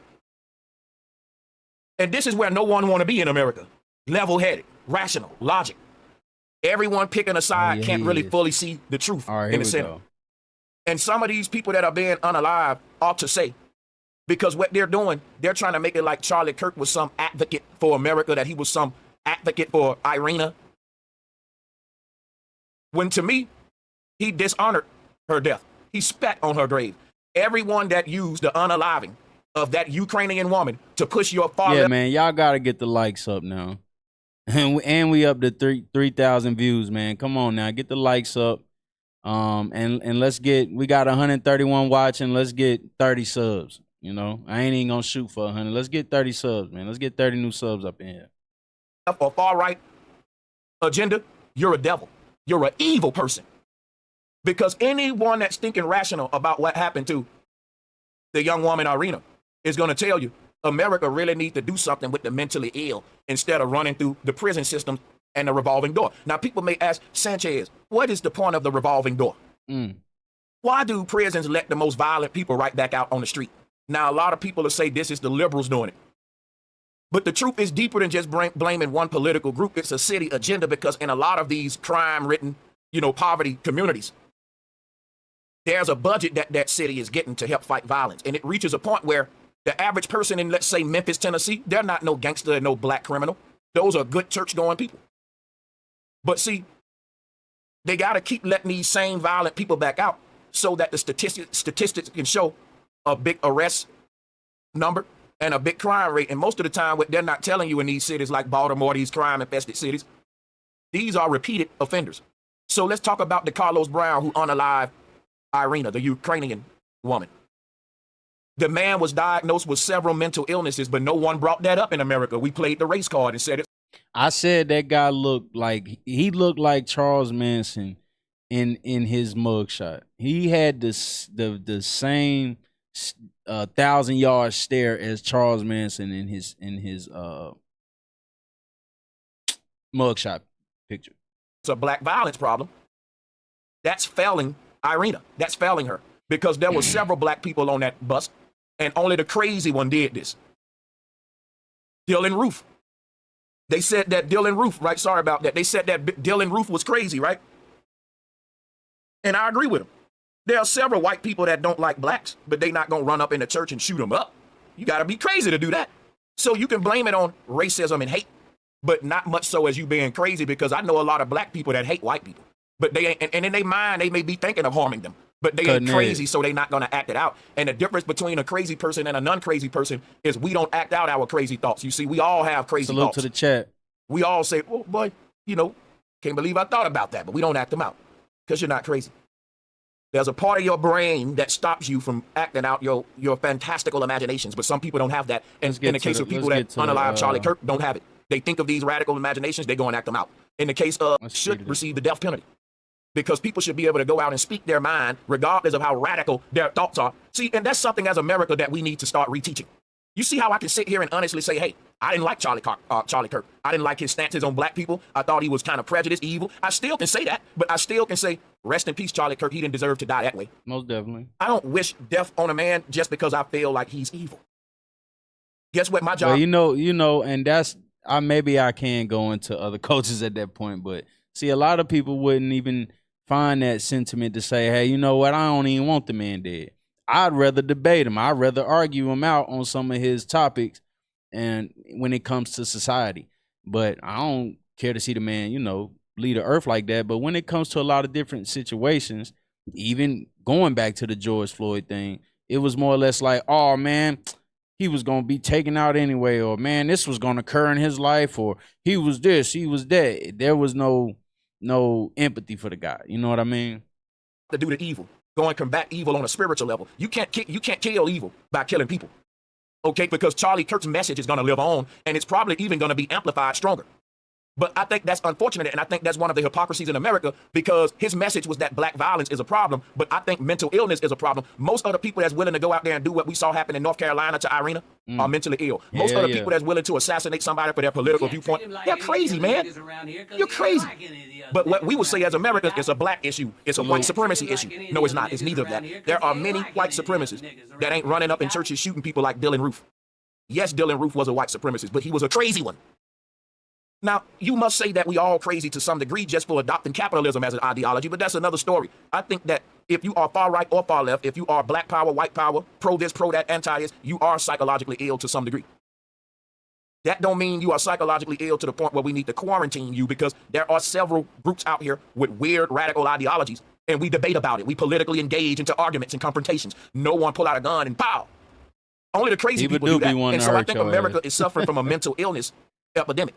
S4: And this is where no one want to be in America. Level-headed, rational, logic. Everyone picking a side can't really fully see the truth in the center. And some of these people that are being unalive ought to say, because what they're doing, they're trying to make it like Charlie Kirk was some advocate for America, that he was some advocate for Irina. When to me, he dishonored her death. He spat on her grave. Everyone that used the unaliving of that Ukrainian woman to push your far left.
S1: Man, y'all got to get the likes up now. And we up to 3,000 views, man. Come on now, get the likes up. And let's get, we got 131 watching. Let's get 30 subs. You know, I ain't even gonna shoot for 100. Let's get 30 subs, man. Let's get 30 new subs up in here.
S4: Or far right agenda, you're a devil. You're an evil person. Because anyone that's thinking rational about what happened to the young woman Irina is gonna tell you America really needs to do something with the mentally ill instead of running through the prison system and the revolving door. Now, people may ask, Sanchez, what is the point of the revolving door? Why do prisons let the most violent people right back out on the street? Now, a lot of people will say this is the liberals doing it. But the truth is deeper than just blaming one political group. It's a city agenda, because in a lot of these crime-ridden, poverty communities, there's a budget that city is getting to help fight violence. And it reaches a point where the average person in, let's say, Memphis, Tennessee, they're not no gangster and no black criminal. Those are good church-going people. But see, they got to keep letting these same violent people back out so that the statistics can show a big arrest number, and a big crime rate. And most of the time, what they're not telling you in these cities like Baltimore, these crime-infested cities, these are repeated offenders. So let's talk about the Carlos Brown who unalived Irina, the Ukrainian woman. The man was diagnosed with several mental illnesses, but no one brought that up in America. We played the race card and said it.
S1: I said that guy looked like Charles Manson in his mugshot. He had the same 1,000-yard stare as Charles Manson in his mugshot picture.
S4: It's a black violence problem. That's failing Irina. That's failing her because there were several black people on that bus, and only the crazy one did this. Dylan Roof. They said that Dylan Roof, right? Sorry about that. They said that Dylan Roof was crazy, right? And I agree with him. There are several white people that don't like blacks, but they not going to run up in the church and shoot them up. You got to be crazy to do that. So you can blame it on racism and hate, but not much so as you being crazy, because I know a lot of black people that hate white people, but they ain't, and in their mind, they may be thinking of harming them, but they ain't crazy, so they not going to act it out. And the difference between a crazy person and a non-crazy person is we don't act out our crazy thoughts. You see, we all have crazy
S1: Salute
S4: thoughts.
S1: to the chat.
S4: We all say, oh boy, can't believe I thought about that, but we don't act them out because you're not crazy. There's a part of your brain that stops you from acting out your fantastical imaginations, but some people don't have that. And in the case of people that unalive Charlie Kirk, don't have it. They think of these radical imaginations, they go and act them out. In the case of should receive the death penalty, because people should be able to go out and speak their mind regardless of how radical their thoughts are. See, and that's something as America that we need to start reteaching. You see how I can sit here and honestly say, hey, I didn't like Charlie Kirk. I didn't like his stances on black people. I thought he was kind of prejudiced, evil. I still can say that, but I still can say, rest in peace, Charlie Kirk. He didn't deserve to die that way.
S1: Most definitely.
S4: I don't wish death on a man just because I feel like he's evil. Guess what? My job.
S1: Well, and that's, maybe I can go into other cultures at that point, but see, a lot of people wouldn't even find that sentiment to say, hey, you know what? I don't even want the man dead. I'd rather debate him. I'd rather argue him out on some of his topics and when it comes to society. But I don't care to see the man, lead the earth like that. But when it comes to a lot of different situations, even going back to the George Floyd thing, it was more or less like, oh, man, he was going to be taken out anyway, or, man, this was going to occur in his life, or he was this, he was that. There was no empathy for the guy. You know what I mean?
S4: To do the evil. Go and combat evil on a spiritual level. You can't kill evil by killing people, okay? Because Charlie Kirk's message is going to live on, and it's probably even going to be amplified stronger. But I think that's unfortunate, and I think that's one of the hypocrisies in America, because his message was that black violence is a problem, but I think mental illness is a problem. Most of the people that's willing to go out there and do what we saw happen in North Carolina to Irina are mentally ill. Most of the people that's willing to assassinate somebody for their political viewpoint, they're crazy, man. You're crazy. But what we would say as Americans, it's a black issue. It's a white supremacy issue. No, it's not. It's neither of that. There are many white supremacists that ain't running up in churches shooting people like Dylan Roof. Yes, Dylan Roof was a white supremacist, but he was a crazy one. Now, you must say that we all crazy to some degree just for adopting capitalism as an ideology, but that's another story. I think that if you are far right or far left, if you are black power, white power, pro this, pro that, anti this, you are psychologically ill to some degree. That don't mean you are psychologically ill to the point where we need to quarantine you, because there are several groups out here with weird radical ideologies, and we debate about it. We politically engage into arguments and confrontations. No one pull out a gun and pow. Only the crazy people do that. And so I think America is suffering from a mental illness epidemic.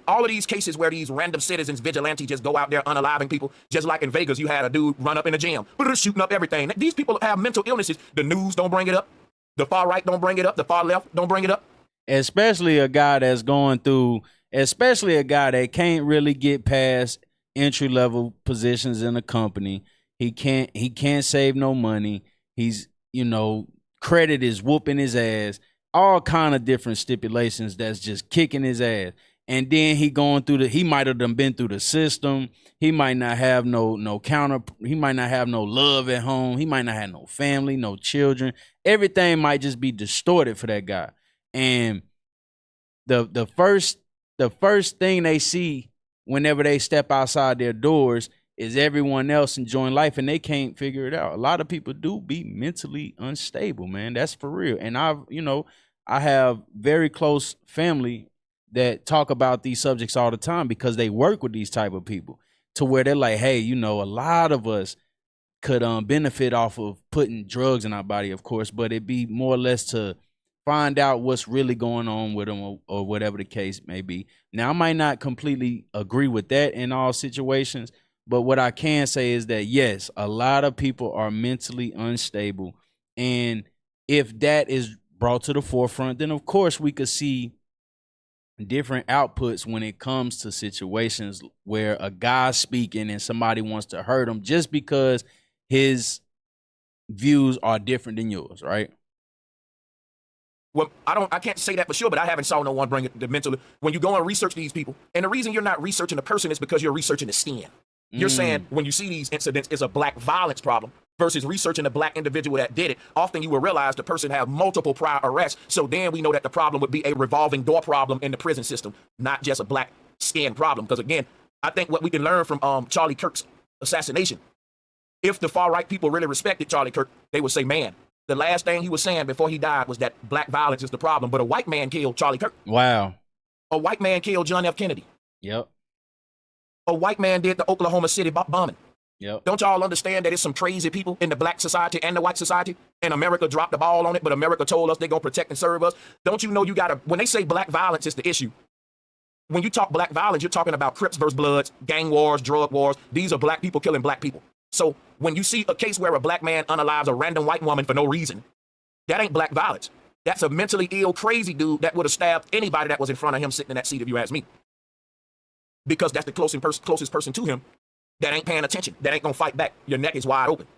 S4: All of these cases where these random citizens, vigilantes, just go out there unaliving people, just like in Vegas, you had a dude run up in a gym, shooting up everything. These people have mental illnesses. The news don't bring it up. The far right don't bring it up. The far left don't bring it up.
S1: Especially a guy that's going through, especially a guy that can't really get past entry-level positions in a company. He can't save no money. He's, credit is whooping his ass. All kind of different stipulations that's just kicking his ass. And then he might have been through the system. He might not have no counter. He might not have no love at home. He might not have no family, no children. Everything might just be distorted for that guy. And the first thing they see whenever they step outside their doors is everyone else enjoying life, and they can't figure it out. A lot of people do be mentally unstable, man. That's for real. And I have very close family that talk about these subjects all the time because they work with these type of people, to where they're like, hey, a lot of us could benefit off of putting drugs in our body, of course, but it'd be more or less to find out what's really going on with them or whatever the case may be. Now, I might not completely agree with that in all situations, but what I can say is that, yes, a lot of people are mentally unstable. And if that is brought to the forefront, then of course we could see different outputs when it comes to situations where a guy's speaking and somebody wants to hurt him just because his views are different than yours, right?
S4: Well, I can't say that for sure, but I haven't saw no one bring it the mental. When you go and research these people, and the reason you're not researching the person is because you're researching the skin. You're saying when you see these incidents, it's a black violence problem versus researching the black individual that did it. Often you will realize the person have multiple prior arrests. So then we know that the problem would be a revolving door problem in the prison system, not just a black skin problem. Because again, I think what we can learn from Charlie Kirk's assassination, if the far right people really respected Charlie Kirk, they would say, man, the last thing he was saying before he died was that black violence is the problem. But a white man killed Charlie Kirk.
S1: Wow.
S4: A white man killed John F. Kennedy.
S1: Yep.
S4: A white man did the Oklahoma City bombing.
S1: Yep.
S4: Don't y'all understand that there's some crazy people in the black society and the white society? And America dropped the ball on it, but America told us they're going to protect and serve us. Don't you know you got to, when they say black violence is the issue, when you talk black violence, you're talking about Crips versus Bloods, gang wars, drug wars. These are black people killing black people. So when you see a case where a black man unalives a random white woman for no reason, that ain't black violence. That's a mentally ill, crazy dude that would have stabbed anybody that was in front of him sitting in that seat, if you ask me. Because that's the closest person to him that ain't paying attention, that ain't gonna fight back. Your neck is wide open.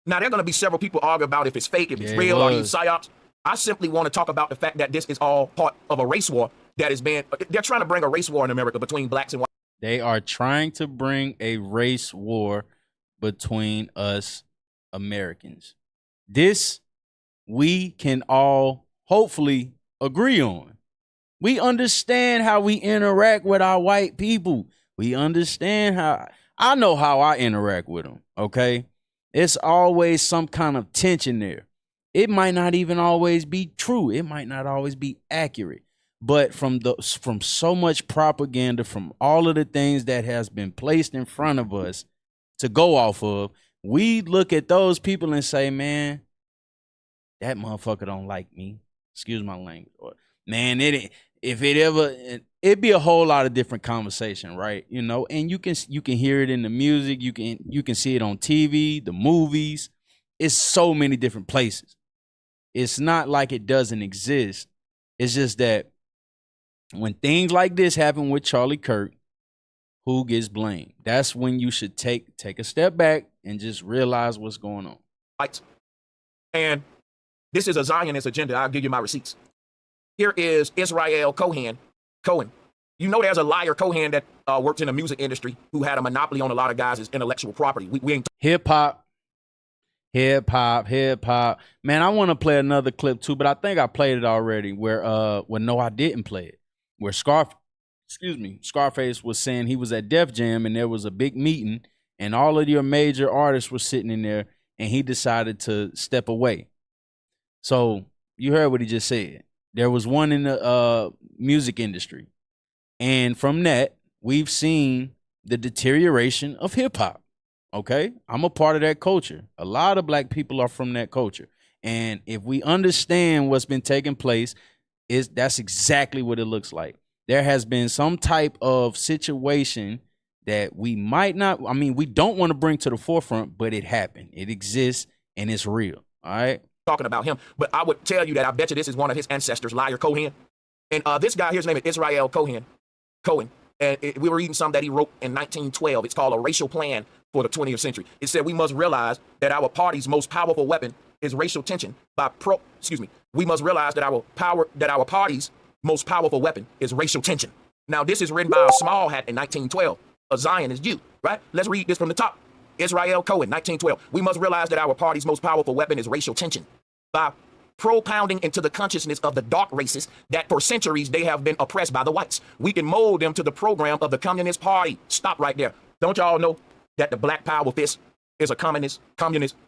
S4: Now, there are gonna be several people argue about if it's fake, if it's real, or these psyops. I simply want to talk about the fact that this is all part of a race war that is being, they're trying to bring a race war in America between blacks and whites.
S1: They are trying to bring a race war between us Americans. This we can all hopefully agree on. We understand how we interact with our white people. We understand how, I know how I interact with them, okay? It's always some kind of tension there. It might not even always be true. It might not always be accurate. But from so much propaganda, from all of the things that has been placed in front of us to go off of, we look at those people and say, man, that motherfucker don't like me. Excuse my language. Or, man, it'd be a whole lot of different conversation, right? You know, and you can hear it in the music, you can see it on TV, the movies. It's so many different places. It's not like it doesn't exist. It's just that when things like this happen with Charlie Kirk, who gets blamed? That's when you should take a step back and just realize what's going on.
S4: Right. And this is a Zionist agenda. I'll give you my receipts. Here is Israel Cohen. You know there's a liar Cohen that works in the music industry who had a monopoly on a lot of guys' intellectual property. We ain't
S1: hip-hop. Man, I want to play another clip too, but I think I played it already where no, I didn't play it. Where Scarface was saying he was at Def Jam and there was a big meeting and all of your major artists were sitting in there and he decided to step away. So you heard what he just said. There was one in the music industry. And from that, we've seen the deterioration of hip hop. Okay, I'm a part of that culture. A lot of black people are from that culture. And if we understand what's been taking place, that's exactly what it looks like. There has been some type of situation that we might not, we don't want to bring to the forefront, but it happened. It exists and it's real. All right.
S4: Talking about him, but I would tell you that I bet you this is one of his ancestors, liar Cohen. And this guy here's name is Israel Cohen. And we were reading something that he wrote in 1912. It's called A Racial Plan for the 20th Century. It said we must realize that our party's most powerful weapon is racial tension. We must realize that our party's most powerful weapon is racial tension. Now, this is written by a small hat in 1912, a Zionist Jew, right? Let's read this from the top. Israel Cohen, 1912. We must realize that our party's most powerful weapon is racial tension. By propounding into the consciousness of the dark races that for centuries they have been oppressed by the whites, we can mold them to the program of the Communist Party. Stop right there. Don't y'all know that the black power fist is a communist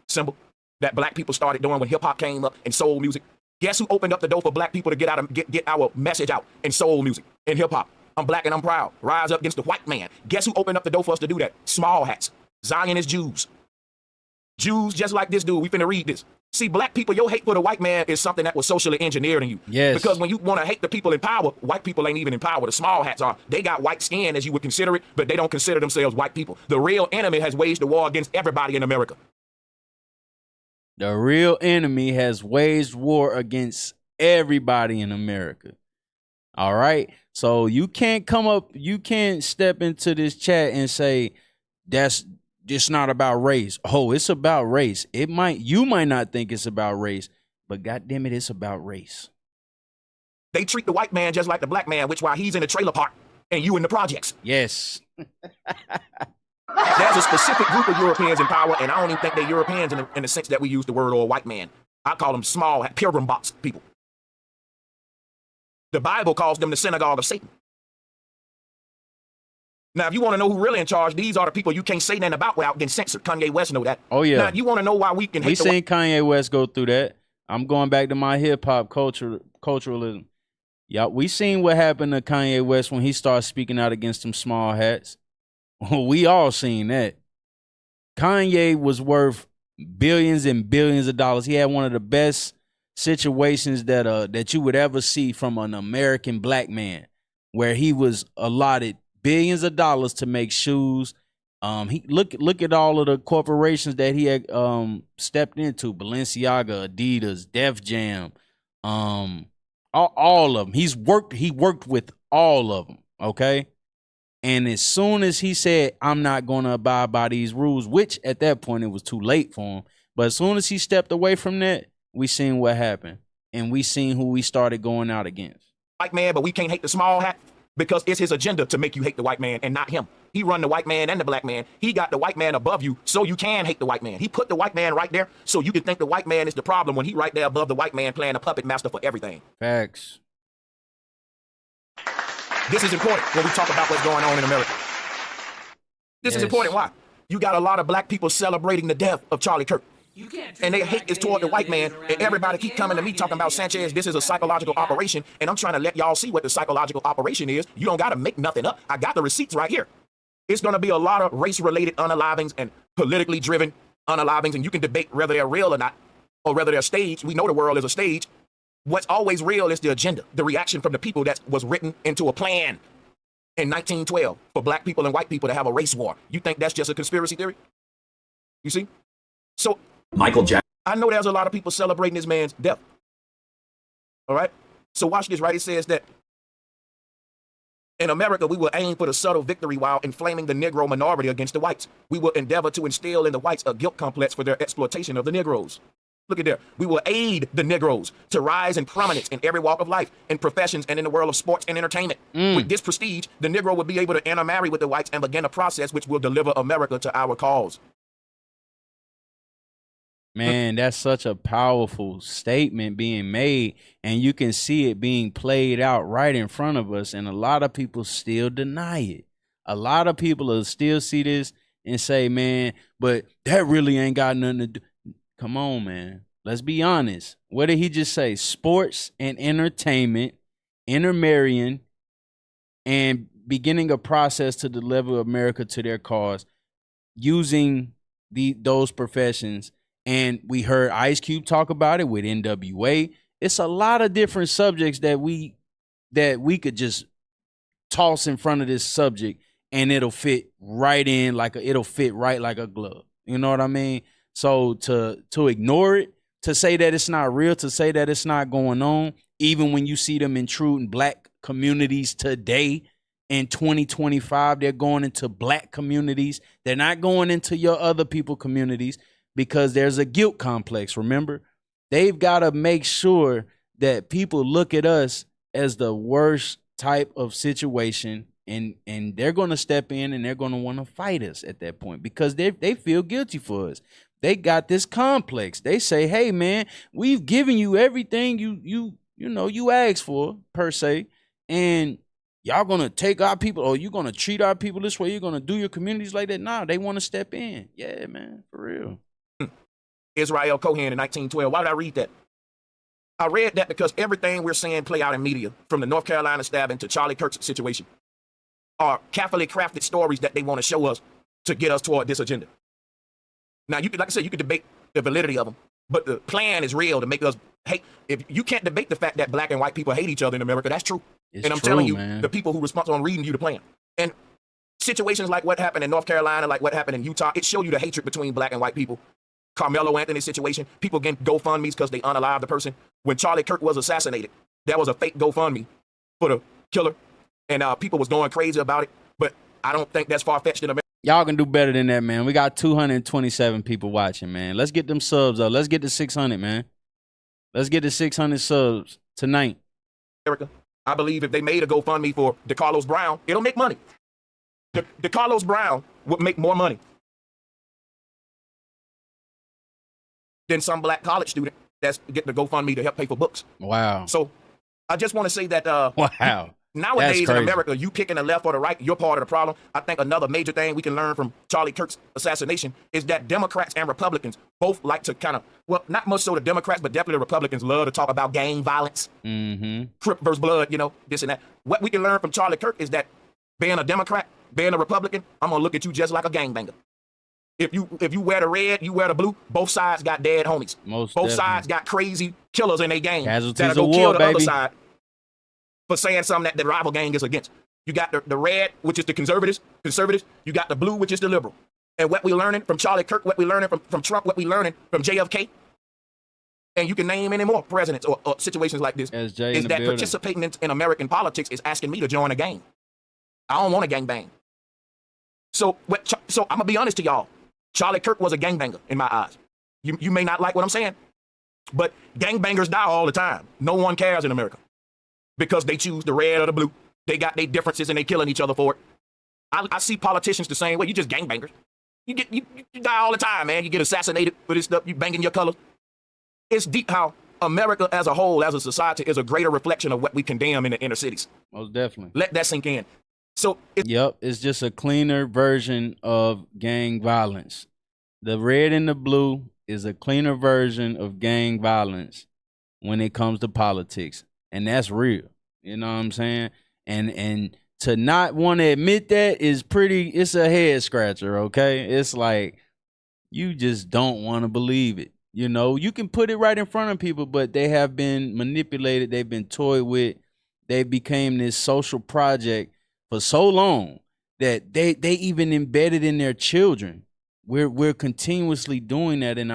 S4: symbol that black people started doing when hip hop came up and soul music? Guess who opened up the door for black people to get our message out in soul music, in hip hop? I'm black and I'm proud. Rise up against the white man. Guess who opened up the door for us to do that? Small hats. Zionist Jews. Jews just like this dude. We finna read this. See, black people, your hate for the white man is something that was socially engineered in you.
S1: Yes.
S4: Because when you want to hate the people in power, white people ain't even in power. The small hats are. They got white skin, as you would consider it, but they don't consider themselves white people. The real enemy has waged a war against everybody in America.
S1: The real enemy has waged war against everybody in America. All right. So you can't step into this chat and say that's just not about race. Oh, it's about race. You might not think it's about race, but goddamn it, it's about race.
S4: They treat the white man just like the black man, which why he's in the trailer park and you in the projects.
S1: Yes.
S4: There's a specific group of Europeans in power, and I don't even think they're Europeans in the sense that we use the word or white man. I call them small pilgrim box people. The Bible calls them the synagogue of Satan. Now, if you want to know who really in charge, these are the people you can't say nothing about without getting censored. Kanye West know that.
S1: Oh, yeah.
S4: Now, you want to know why we can hate
S1: seen Kanye West go through that. I'm going back to my hip-hop culturalism. Yeah, we seen what happened to Kanye West when he started speaking out against them small hats. We all seen that. Kanye was worth billions and billions of dollars. He had one of the best situations that you would ever see from an American black man, where he was allotted billions of dollars to make shoes. He look at all of the corporations that he had stepped into: Balenciaga, Adidas, Def Jam, all of them. He worked with all of them. Okay. And as soon as he said, I'm not going to abide by these rules, which at that point it was too late for him. But as soon as he stepped away from that, we seen what happened. And we seen who we started going out against.
S4: White man, but we can't hate the small hat because it's his agenda to make you hate the white man and not him. He run the white man and the black man. He got the white man above you so you can hate the white man. He put the white man right there so you can think the white man is the problem when he right there above the white man playing a puppet master for everything.
S1: Facts.
S4: This is important when we talk about what's going on in America. This is important. Why? You got a lot of black people celebrating the death of Charlie Kirk. And their hate is toward the white man. And everybody keep coming to me talking about Sanchez, this is a psychological operation. And I'm trying to let y'all see what the psychological operation is. You don't got to make nothing up. I got the receipts right here. It's going to be a lot of race-related unalivings and politically driven unalivings. And you can debate whether they're real or not, or whether they're staged. We know the world is a stage. What's always real is the agenda, the reaction from the people that was written into a plan in 1912 for black people and white people to have a race war. You think that's just a conspiracy theory? You see? So
S2: Michael Jackson.
S4: I know there's a lot of people celebrating this man's death. All right? So watch this, right? It says that in America, we will aim for the subtle victory while inflaming the Negro minority against the whites. We will endeavor to instill in the whites a guilt complex for their exploitation of the Negroes. Look at there. We will aid the Negroes to rise in prominence in every walk of life, in professions, and in the world of sports and entertainment. With this prestige, the Negro will be able to intermarry with the whites and begin a process which will deliver America to our cause.
S1: Man, that's such a powerful statement being made, and you can see it being played out right in front of us, and a lot of people still deny it. A lot of people will still see this and say, man, but that really ain't got nothing to do. Come on, man. Let's be honest. What did he just say? Sports and entertainment, intermarrying, and beginning a process to deliver America to their cause using those professions. And we heard Ice Cube talk about it with NWA. It's a lot of different subjects that we could just toss in front of this subject, and it'll fit right in it'll fit right like a glove. You know what I mean? So to ignore it, to say that it's not real, to say that it's not going on, even when you see them intrude in black communities today in 2025, they're going into black communities. They're not going into your other people communities because there's a guilt complex. Remember, they've got to make sure that people look at us as the worst type of situation, and they're going to step in and they're going to want to fight us at that point because they feel guilty for us. They got this complex. They say, hey, man, we've given you everything you asked for, per se, and y'all going to take our people, or you're going to treat our people this way, you're going to do your communities like that. Nah, they want to step in. Yeah, man, for real.
S4: Israel Cohen in 1912. Why did I read that? I read that because everything we're seeing play out in media, from the North Carolina stabbing to Charlie Kirk's situation, are carefully crafted stories that they want to show us to get us toward this agenda. Now, like I said, you could debate the validity of them, But the plan is real to make us hate. If you can't debate the fact that black and white people hate each other in America, that's true.
S1: It's
S4: and I'm
S1: true,
S4: telling you,
S1: man.
S4: the people who responsible on reading you the plan. And situations like what happened in North Carolina, like what happened in Utah, it show you the hatred between black and white people. Carmelo Anthony's situation, people getting GoFundMe's because they unalived the person. When Charlie Kirk was assassinated, that was a fake GoFundMe for the killer, and people was going crazy about it. But I don't think that's far-fetched in America.
S1: Y'all can do better than that, man. We got 227 people watching, man. Let's get them subs up. Let's get to 600, man. Let's get to 600 subs tonight.
S4: America. I believe if they made a GoFundMe for DeCarlos Brown, it'll make money. DeCarlos Brown would make more money than some black college student that's getting the GoFundMe to help pay for books.
S1: Wow.
S4: So I just want to say that
S1: wow.
S4: Nowadays in America, you picking the left or the right, you're part of the problem. I think another major thing we can learn from Charlie Kirk's assassination is that Democrats and Republicans both like to kind of, well, not much so the Democrats, but definitely the Republicans love to talk about gang violence, Crip versus blood, you know, this and that. What we can learn from Charlie Kirk is that being a Democrat, being a Republican, I'm going to look at you just like a gangbanger. If you wear the red, you wear the blue, both sides got dead homies. Both sides got crazy killers in their gang that'll go kill the other side for saying something that the rival gang is against. You got the red, which is the conservatives. You got the blue, which is the liberal. And what we're learning from Charlie Kirk, what we're learning from Trump, what we're learning from JFK, and you can name any more presidents or situations like this, is that participating in American politics is asking me to join a gang. I don't want a gangbang. So I'm going to be honest to y'all. Charlie Kirk was a gangbanger in my eyes. You may not like what I'm saying, but gangbangers die all the time. No one cares in America because they choose the red or the blue. They got their differences and they killing each other for it. I see politicians the same way. You just gangbangers. You die all the time, man. You get assassinated for this stuff. You banging your colors. It's deep how America as a whole, as a society, is a greater reflection of what we condemn in the inner cities.
S1: Most definitely.
S4: Let that sink in. So
S1: it's just a cleaner version of gang violence. The red and the blue is a cleaner version of gang violence when it comes to politics. And that's real. You know what I'm saying? And to not want to admit that it's a head scratcher, okay? It's like you just don't want to believe it. You know, you can put it right in front of people, but they have been manipulated, they've been toyed with, they became this social project for so long that they even embedded in their children. We're continuously doing that in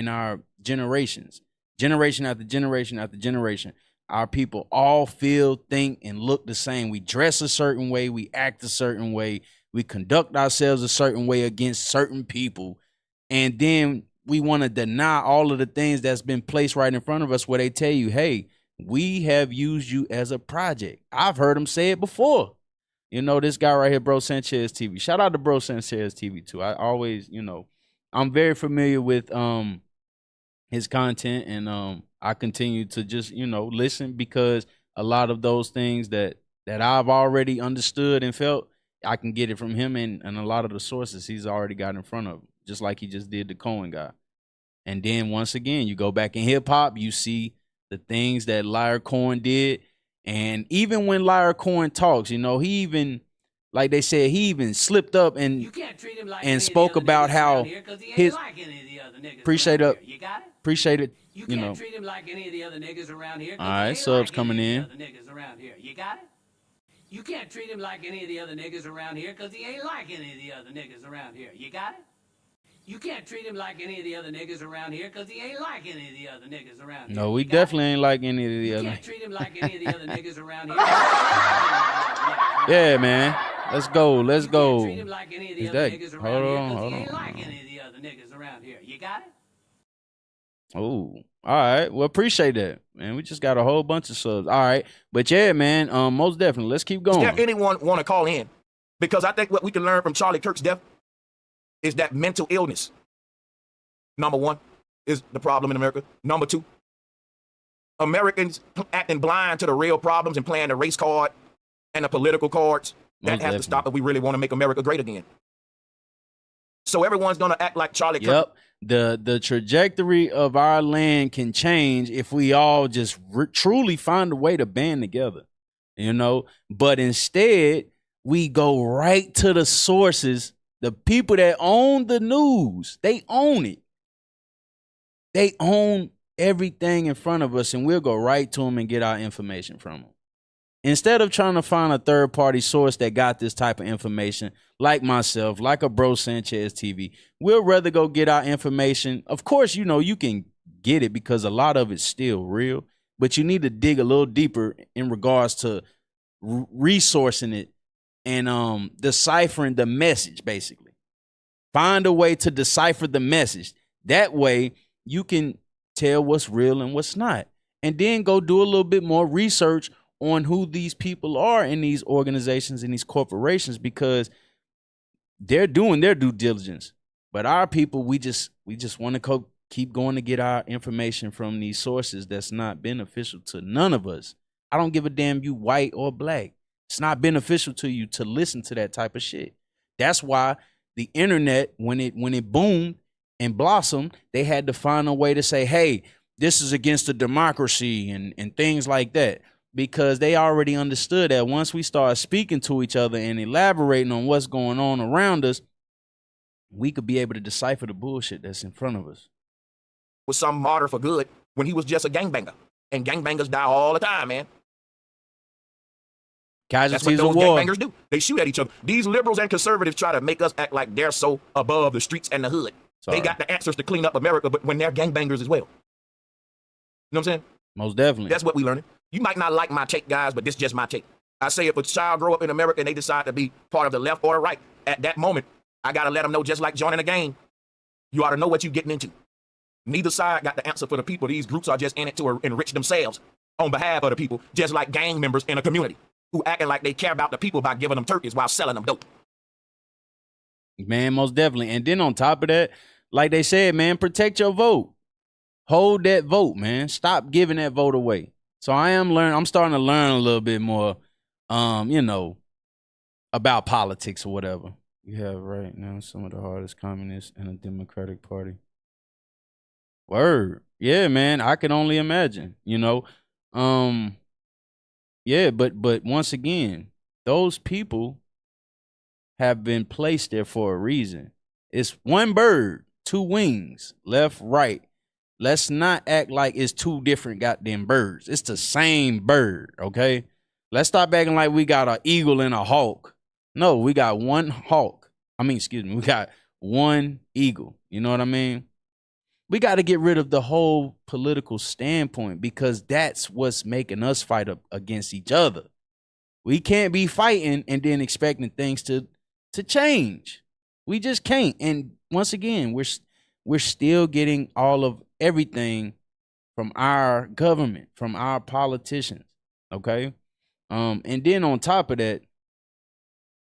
S1: our generations, generation after generation after generation. Our people all feel, think, and look the same. We dress a certain way, we act a certain way, we conduct ourselves a certain way against certain people, and then we want to deny all of the things that's been placed right in front of us, where they tell you, hey, we have used you as a project. I've heard them say it before. You know, this guy right here, Bro Sanchez TV. Shout out to Bro Sanchez TV too. I always, I'm very familiar with his content, and I continue to just, listen, because a lot of those things that I've already understood and felt, I can get it from him, and a lot of the sources he's already got in front of him, just like he just did the Cohen guy. And then once again, you go back in hip hop, you see the things that Liar Cohen did. And even when Liar Cohen talks, he even, like they said, he even slipped up and spoke about how his appreciate it.
S10: You can't treat him like any of the other niggas around here.
S1: All right, subs coming in.
S10: You got it? You can't treat him like any of the other niggas around here because he ain't like any of the other niggas around here. You got it? You can't treat him like any of the other niggas around here because he ain't like any of the other niggas around here.
S1: No, we definitely ain't like any of the other.
S10: You can't treat him like any of the other niggas around here.
S1: Yeah, man. Let's go. Let's go.
S10: Treat him like any of the other niggas around here because he ain't like any of the other niggas around here. You got it?
S1: Oh, all right. Well, appreciate that, man. We just got a whole bunch of subs. All right. But yeah, man, most definitely. Let's keep going.
S4: Does anyone want to call in? Because I think what we can learn from Charlie Kirk's death is that mental illness, number one, is the problem in America. Number two, Americans acting blind to the real problems and playing the race card and the political cards. That has to stop if we really want to make America great again. So everyone's going to act like Charlie Kirk.
S1: Yep. The trajectory of our land can change if we all just truly find a way to band together, But instead, we go right to the sources. The people that own the news, they own it. They own everything in front of us, and we'll go right to them and get our information from them. Instead of trying to find a third-party source that got this type of information, like myself, like a Bro Sanchez TV, we'll rather go get our information. Of course, you know, you can get it because a lot of it's still real, but you need to dig a little deeper in regards to resourcing it and deciphering the message, basically. Find a way to decipher the message. That way, you can tell what's real and what's not. And then go do a little bit more research on who these people are in these organizations and these corporations, because they're doing their due diligence. But our people, we just want to keep going to get our information from these sources that's not beneficial to none of us. I don't give a damn you white or black. It's not beneficial to you to listen to that type of shit. That's why the internet, when it boomed and blossomed, they had to find a way to say, hey, this is against the democracy and things like that. Because they already understood that once we start speaking to each other and elaborating on what's going on around us, we could be able to decipher the bullshit that's in front of us.
S4: Was some martyr for good when he was just a gangbanger. And gangbangers die all the time, man.
S1: Casualties
S4: of war.
S1: That's what those
S4: gangbangers do. They shoot at each other. These liberals and conservatives try to make us act like they're so above the streets and the hood.
S1: Sorry.
S4: They got the answers to clean up America, but when they're gangbangers as well. You know what I'm saying?
S1: Most definitely.
S4: That's what we learning. You might not like my take, guys, but this is just my take. I say if a child grow up in America and they decide to be part of the left or the right, at that moment, I got to let them know, just like joining a game, you ought to know what you're getting into. Neither side got the answer for the people. These groups are just in it to enrich themselves on behalf of the people, just like gang members in a community who acting like they care about the people by giving them turkeys while selling them dope.
S1: Man, most definitely. And then on top of that, like they said, man, protect your vote. Hold that vote, man. Stop giving that vote away. So I'm starting to learn a little bit more, about politics or whatever. You have right now some of the hardest communists in the Democratic Party. Word. Yeah, man. I can only imagine, Yeah, but once again, those people have been placed there for a reason. It's one bird, two wings, left, right. Let's not act like it's two different goddamn birds. It's the same bird, okay? Let's stop acting like we got an eagle and a hawk. No, we got one hawk. We got one eagle. You know what I mean? We got to get rid of the whole political standpoint, because that's what's making us fight against each other. We can't be fighting and then expecting things to change. We just can't. And once again, we're still getting all of everything from our government, from our politicians, okay? And then on top of that,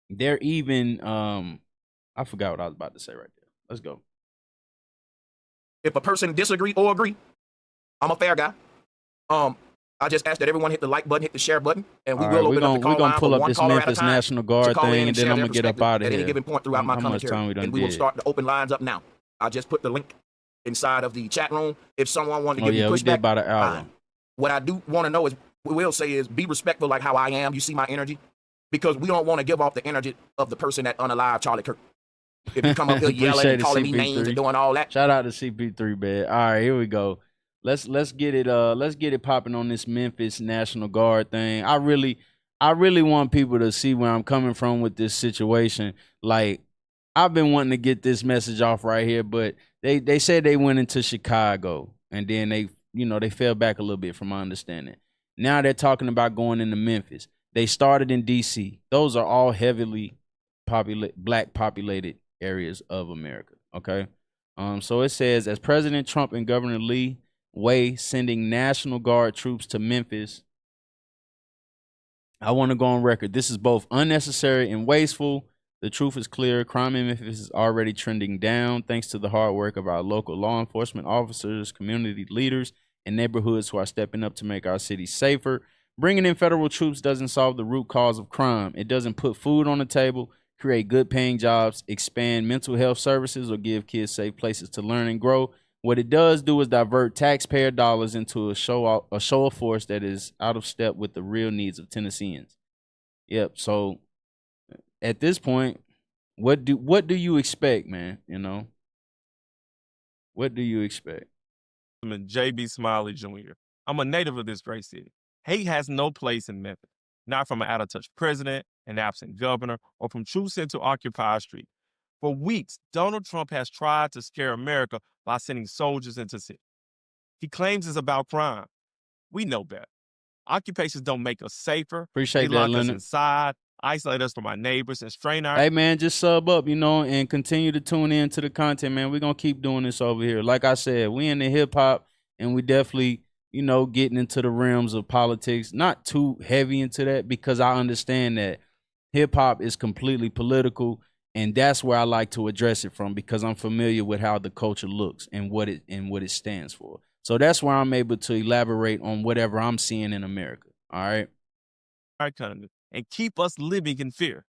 S1: they're even, I forgot what I was about to say right there. Let's go.
S4: If a person disagree or agree, I'm a fair guy. I just ask that everyone hit the like button, hit the share button, and we will open up the call line.
S1: We're gonna pull up this Memphis National Guard thing, and then I'm gonna get up out of here.
S4: At any given point throughout my commentary, and we will start the open lines up now. I just put the link inside of the chat room. If someone wanted to give me pushback,
S1: we did about an hour.
S4: What I do want to know is, we will say is, be respectful like how I am. You see my energy? Because we don't want to give off the energy of the person that unalived Charlie Kirk. If you come up here yelling and calling me names and doing all that.
S1: Shout out to CP3, man. All right, here we go. Let's get it popping on this Memphis National Guard thing. I really want people to see where I'm coming from with this situation. Like, I've been wanting to get this message off right here, but they said they went into Chicago and then they fell back a little bit from my understanding. Now they're talking about going into Memphis. They started in DC. Those are all heavily black populated areas of America. Okay. So it says, as President Trump and Governor Lee Way sending National Guard troops to Memphis, I want to go on record. This is both unnecessary and wasteful. The truth is clear. Crime in Memphis is already trending down thanks to the hard work of our local law enforcement officers, community leaders, and neighborhoods who are stepping up to make our city safer. Bringing in federal troops doesn't solve the root cause of crime. It doesn't put food on the table, create good paying jobs, expand mental health services, or give kids safe places to learn and grow. What it does do is divert taxpayer dollars into a show of force that is out of step with the real needs of Tennesseans. Yep. So at this point, what do you expect, man? What do you expect?
S11: J.B. Smiley Jr. I'm a native of this great city. Hate has no place in Memphis, not from an out-of-touch president, an absent governor, or from troops sent to occupy street. For weeks, Donald Trump has tried to scare America by sending soldiers into cities. He claims it's about crime. We know better. Occupations don't make us safer.
S1: Appreciate
S11: they
S1: that,
S11: lock us
S1: Leonard.
S11: inside, isolate us from our neighbors, and strain our...
S1: Hey, man, just sub up, and continue to tune in to the content, man. We're going to keep doing this over here. Like I said, we in the hip-hop, and we definitely, getting into the realms of politics. Not too heavy into that, because I understand that hip-hop is completely political, and that's where I like to address it from, because I'm familiar with how the culture looks and what it stands for. So that's where I'm able to elaborate on whatever I'm seeing in America. All right.
S11: economy and keep us living in fear.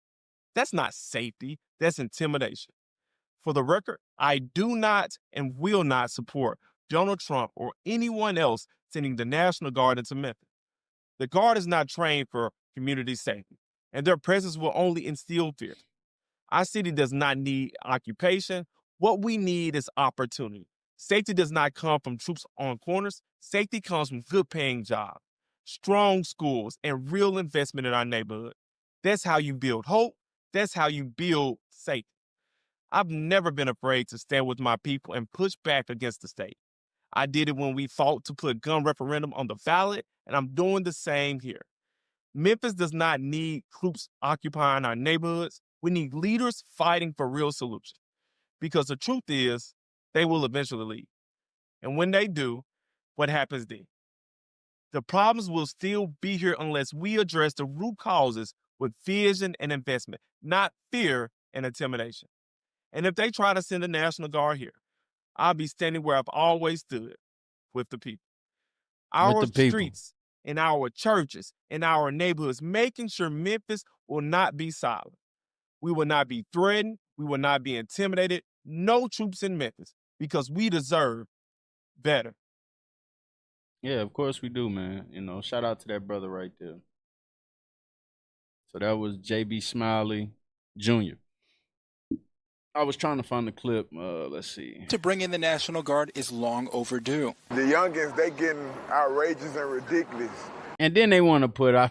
S11: That's not safety. That's intimidation. For the record, I do not and will not support Donald Trump or anyone else sending the National Guard into Memphis. The Guard is not trained for community safety, and their presence will only instill fear. Our city does not need occupation. What we need is opportunity. Safety does not come from troops on corners. Safety comes from good-paying jobs, strong schools, and real investment in our neighborhood. That's how you build hope. That's how you build safety. I've never been afraid to stand with my people and push back against the state. I did it when we fought to put gun referendum on the ballot, and I'm doing the same here. Memphis does not need troops occupying our neighborhoods. We need leaders fighting for real solutions. Because the truth is, they will eventually leave. And when they do, what happens then? The problems will still be here unless we address the root causes with vision and investment, not fear and intimidation. And if they try to send the National Guard here, I'll be standing where I've always stood, with the people. Our streets, in our churches, in our neighborhoods, making sure Memphis will not be silent. We will not be threatened. We will not be intimidated. No troops in Memphis, because we deserve better.
S1: Yeah, of course we do, man. Shout out to that brother right there. So that was J.B. Smiley Jr. I was trying to find the clip. Let's see.
S12: To bring in the National Guard is long overdue.
S13: The youngins, they getting outrageous and ridiculous.
S1: And then they want to put out,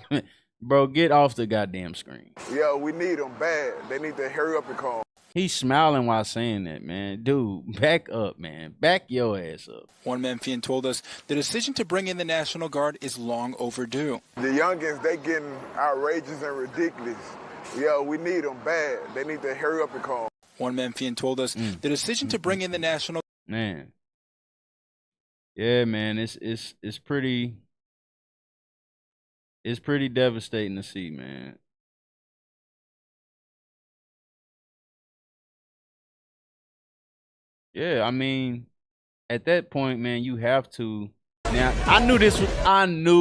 S1: bro, get off the goddamn screen.
S13: Yo, we need them bad. They need to hurry up and call.
S1: He's smiling while saying that, man. Dude, back up, man. Back your ass up.
S12: One Memphian told us the decision to bring in the National Guard is long overdue.
S13: The youngins, they getting outrageous and ridiculous. Yo, we need them bad. They need to hurry up and call.
S12: One Memphian told us the decision to bring in the National...
S1: Man. Yeah, man, it's pretty devastating to see, man. Yeah, I mean, at that point, man, you have to. Now, I knew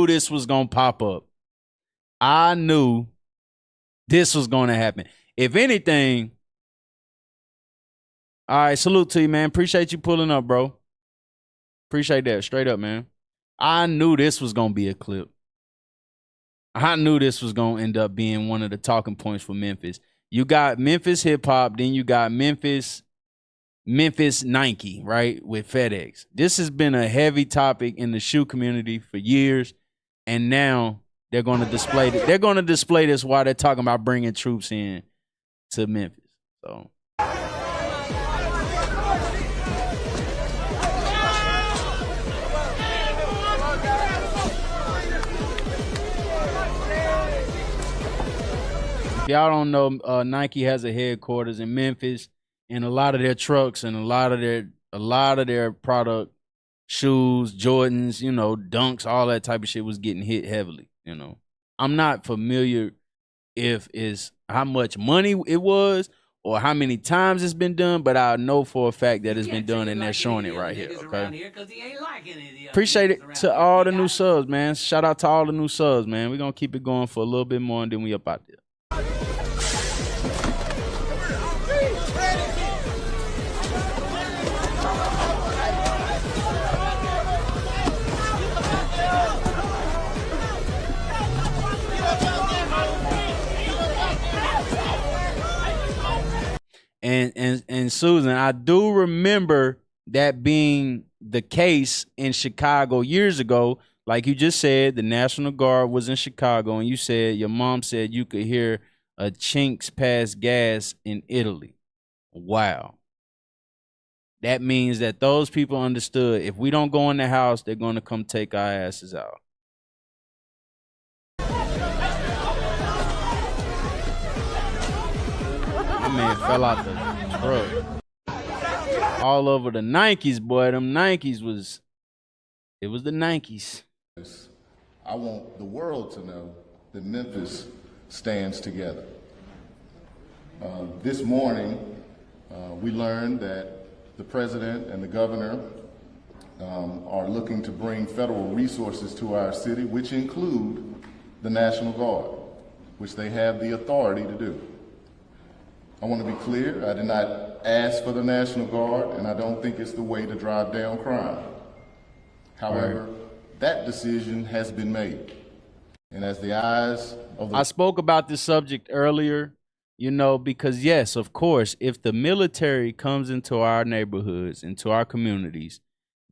S1: this was gonna pop up. I knew this was gonna happen. If anything, all right, salute to you, man. Appreciate you pulling up, bro. Appreciate that. Straight up, man. I knew this was gonna be a clip. I knew this was gonna end up being one of the talking points for Memphis. You got Memphis hip hop, then you got Memphis Nike, right, with FedEx. This has been a heavy topic in the shoe community for years, and now they're going to display it. They're going to display this while they're talking about bringing troops in to Memphis. So. If y'all don't know, Nike has a headquarters in Memphis. And a lot of their trucks and a lot of their product, shoes, Jordans, Dunks, all that type of shit was getting hit heavily. I'm not familiar if it's how much money it was or how many times it's been done, but I know for a fact that it's been done, and they're showing it right here. Okay. Appreciate it to all the new subs, man. Shout out to all the new subs, man. We're gonna keep it going for a little bit more, and then we up out there. And Susan, I do remember that being the case in Chicago years ago. Like you just said, the National Guard was in Chicago, and you said your mom said you could hear a chinks pass gas in Italy. Wow. That means that those people understood if we don't go in the house, they're going to come take our asses out. My man fell out the truck. All over the Nikes, boy. Them Nikes was, it was the Nikes.
S14: I want the world to know that Memphis stands together. This morning, we learned that the president and the governor are looking to bring federal resources to our city, which include the National Guard, which they have the authority to do. I want to be clear, I did not ask for the National Guard, and I don't think it's the way to drive down crime. However, that decision has been made. And as the eyes of the—
S1: I spoke about this subject earlier, you know, because yes, of course, if the military comes into our neighborhoods, into our communities,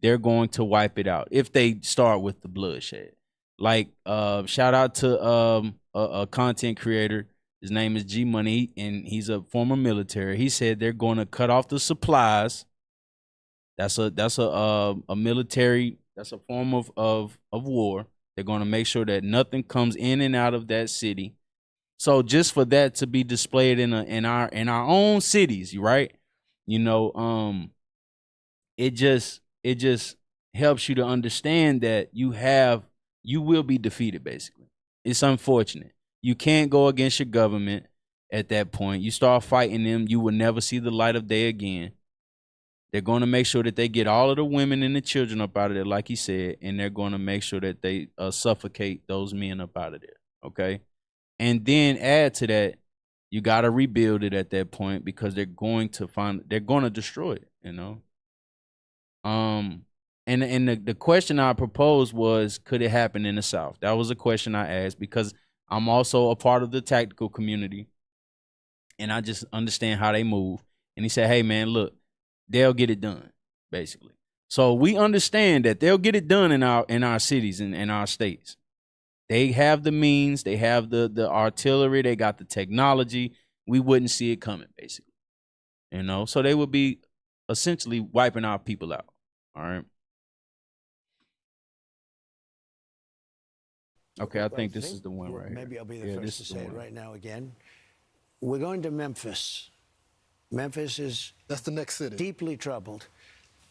S1: they're going to wipe it out if they start with the bloodshed. Like, shout out to a content creator. His name is G Money, and he's a former military. He said they're going to cut off the supplies. That's a military. That's a form of war. They're going to make sure that nothing comes in and out of that city. So just for that to be displayed in our own cities, right? You know, it just helps you to understand that you will be defeated. Basically, it's unfortunate. You can't go against your government at that point. You start fighting them, you will never see the light of day again. They're going to make sure that they get all of the women and the children up out of there, like he said, and they're going to make sure that they suffocate those men up out of there, okay? And then add to that, you got to rebuild it at that point because they're going to destroy it, you know? And the question I proposed was, could it happen in the South? That was a question I asked because I'm also a part of the tactical community, and I just understand how they move. And he said, hey, man, look, they'll get it done, basically. So we understand that they'll get it done in our cities and in our states. They have the means. They have the artillery. They got the technology. We wouldn't see it coming, basically. You know, so they would be essentially wiping our people out, all right? Okay, I think this is the one right here.
S5: Maybe I'll be the first to say it right now again. We're going to Memphis. Memphis is—
S15: that's the next city.
S5: Deeply troubled.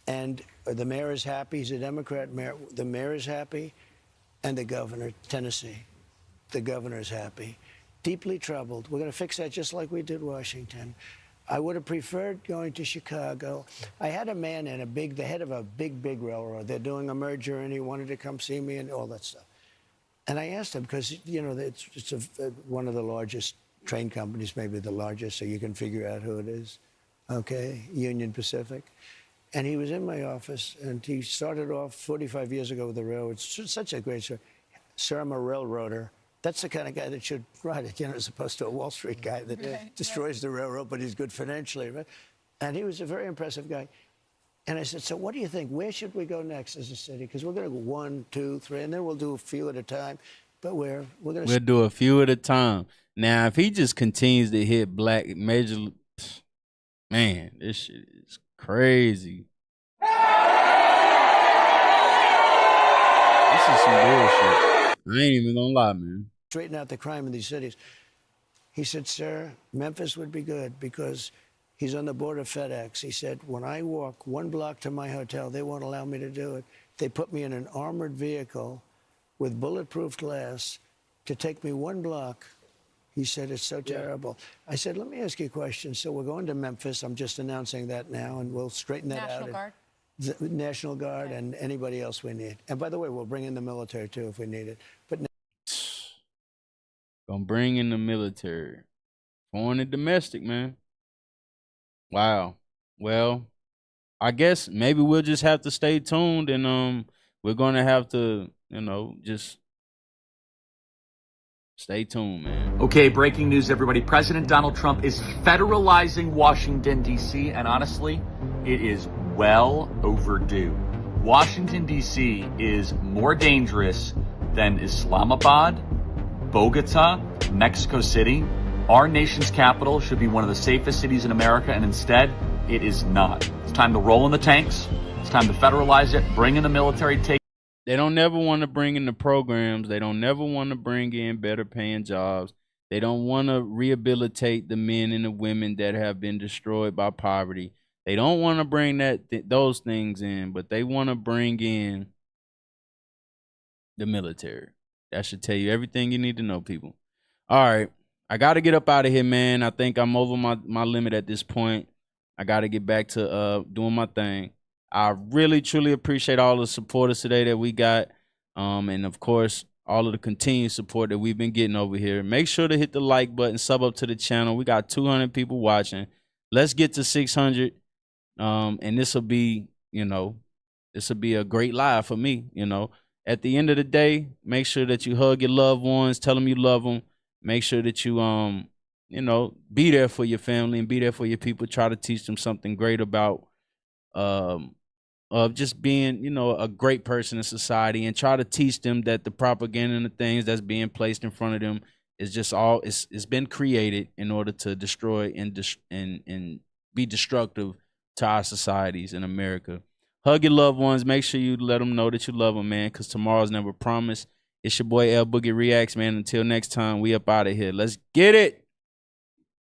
S5: And the mayor is happy. He's a Democrat mayor. The mayor is happy. And the governor, Tennessee, the governor is happy. Deeply troubled. We're going to fix that just like we did Washington. I would have preferred going to Chicago. I had a man in the head of a big railroad. They're doing a merger, and he wanted to come see me and all that stuff. And I asked him, because, you know, it's one of the largest train companies, maybe the largest, so you can figure out who it is, okay, Union Pacific. And he was in my office, and he started off 45 years ago with the railroad. It's such a great story. Sir, I'm a railroader. That's the kind of guy that should ride it, you know, as opposed to a Wall Street guy that destroys the railroad, but he's good financially, right? And he was a very impressive guy. And I said, so what do you think? Where should we go next as a city? Because we're going to go 1, 2, 3, and then we'll do a few at a time. But we'll
S1: do a few at a time. Now, if he just continues to hit black major, man, this shit is crazy. This is some bullshit. I ain't even gonna lie, man.
S5: Straighten out the crime in these cities. He said, sir, Memphis would be good because he's on the board of FedEx. He said, when I walk 1 block to my hotel, they won't allow me to do it. They put me in an armored vehicle with bulletproof glass to take me 1 block. He said, it's so terrible. I said, let me ask you a question. So we're going to Memphis. I'm just announcing that now, and we'll straighten that out.
S16: National Guard?
S5: The National Guard and anybody else we need. And by the way, we'll bring in the military, too, if we need it. But
S1: gonna bring in the military. Foreign and domestic, man. Wow. Well, I guess maybe we'll just have to stay tuned, and we're gonna have to, you know, just stay tuned, man.
S3: Okay, breaking news, everybody. President Donald Trump is federalizing Washington, D.C., and honestly, it is well overdue. Washington, D.C. is more dangerous than Islamabad, Bogota, Mexico City. Our nation's capital should be one of the safest cities in America, and instead, it is not. It's time to roll in the tanks. It's time to federalize it, bring in the military, take.
S1: They don't never want to bring in the programs. They don't never want to bring in better paying jobs. They don't want to rehabilitate the men and the women that have been destroyed by poverty. They don't want to bring those things in, but they want to bring in the military. That should tell you everything you need to know, people. All right. I got to get up out of here, man. I think I'm over my limit at this point. I got to get back to doing my thing. I really, truly appreciate all the supporters today that we got. And, of course, all of the continued support that we've been getting over here. Make sure to hit the like button, sub up to the channel. We got 200 people watching. Let's get to 600. And this will be, this will be a great live for me, At the end of the day, make sure that you hug your loved ones, tell them you love them. Make sure that you, be there for your family and be there for your people. Try to teach them something great about of just being, a great person in society, and try to teach them that the propaganda and the things that's being placed in front of them is just it's been created in order to destroy and be destructive to our societies in America. Hug your loved ones. Make sure you let them know that you love them, man, because tomorrow's never promised. It's your boy L Boogie Reacts, man. Until next time, we up out of here. Let's get it.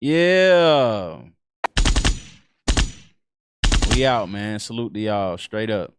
S1: Yeah. We out, man. Salute to y'all. Straight up.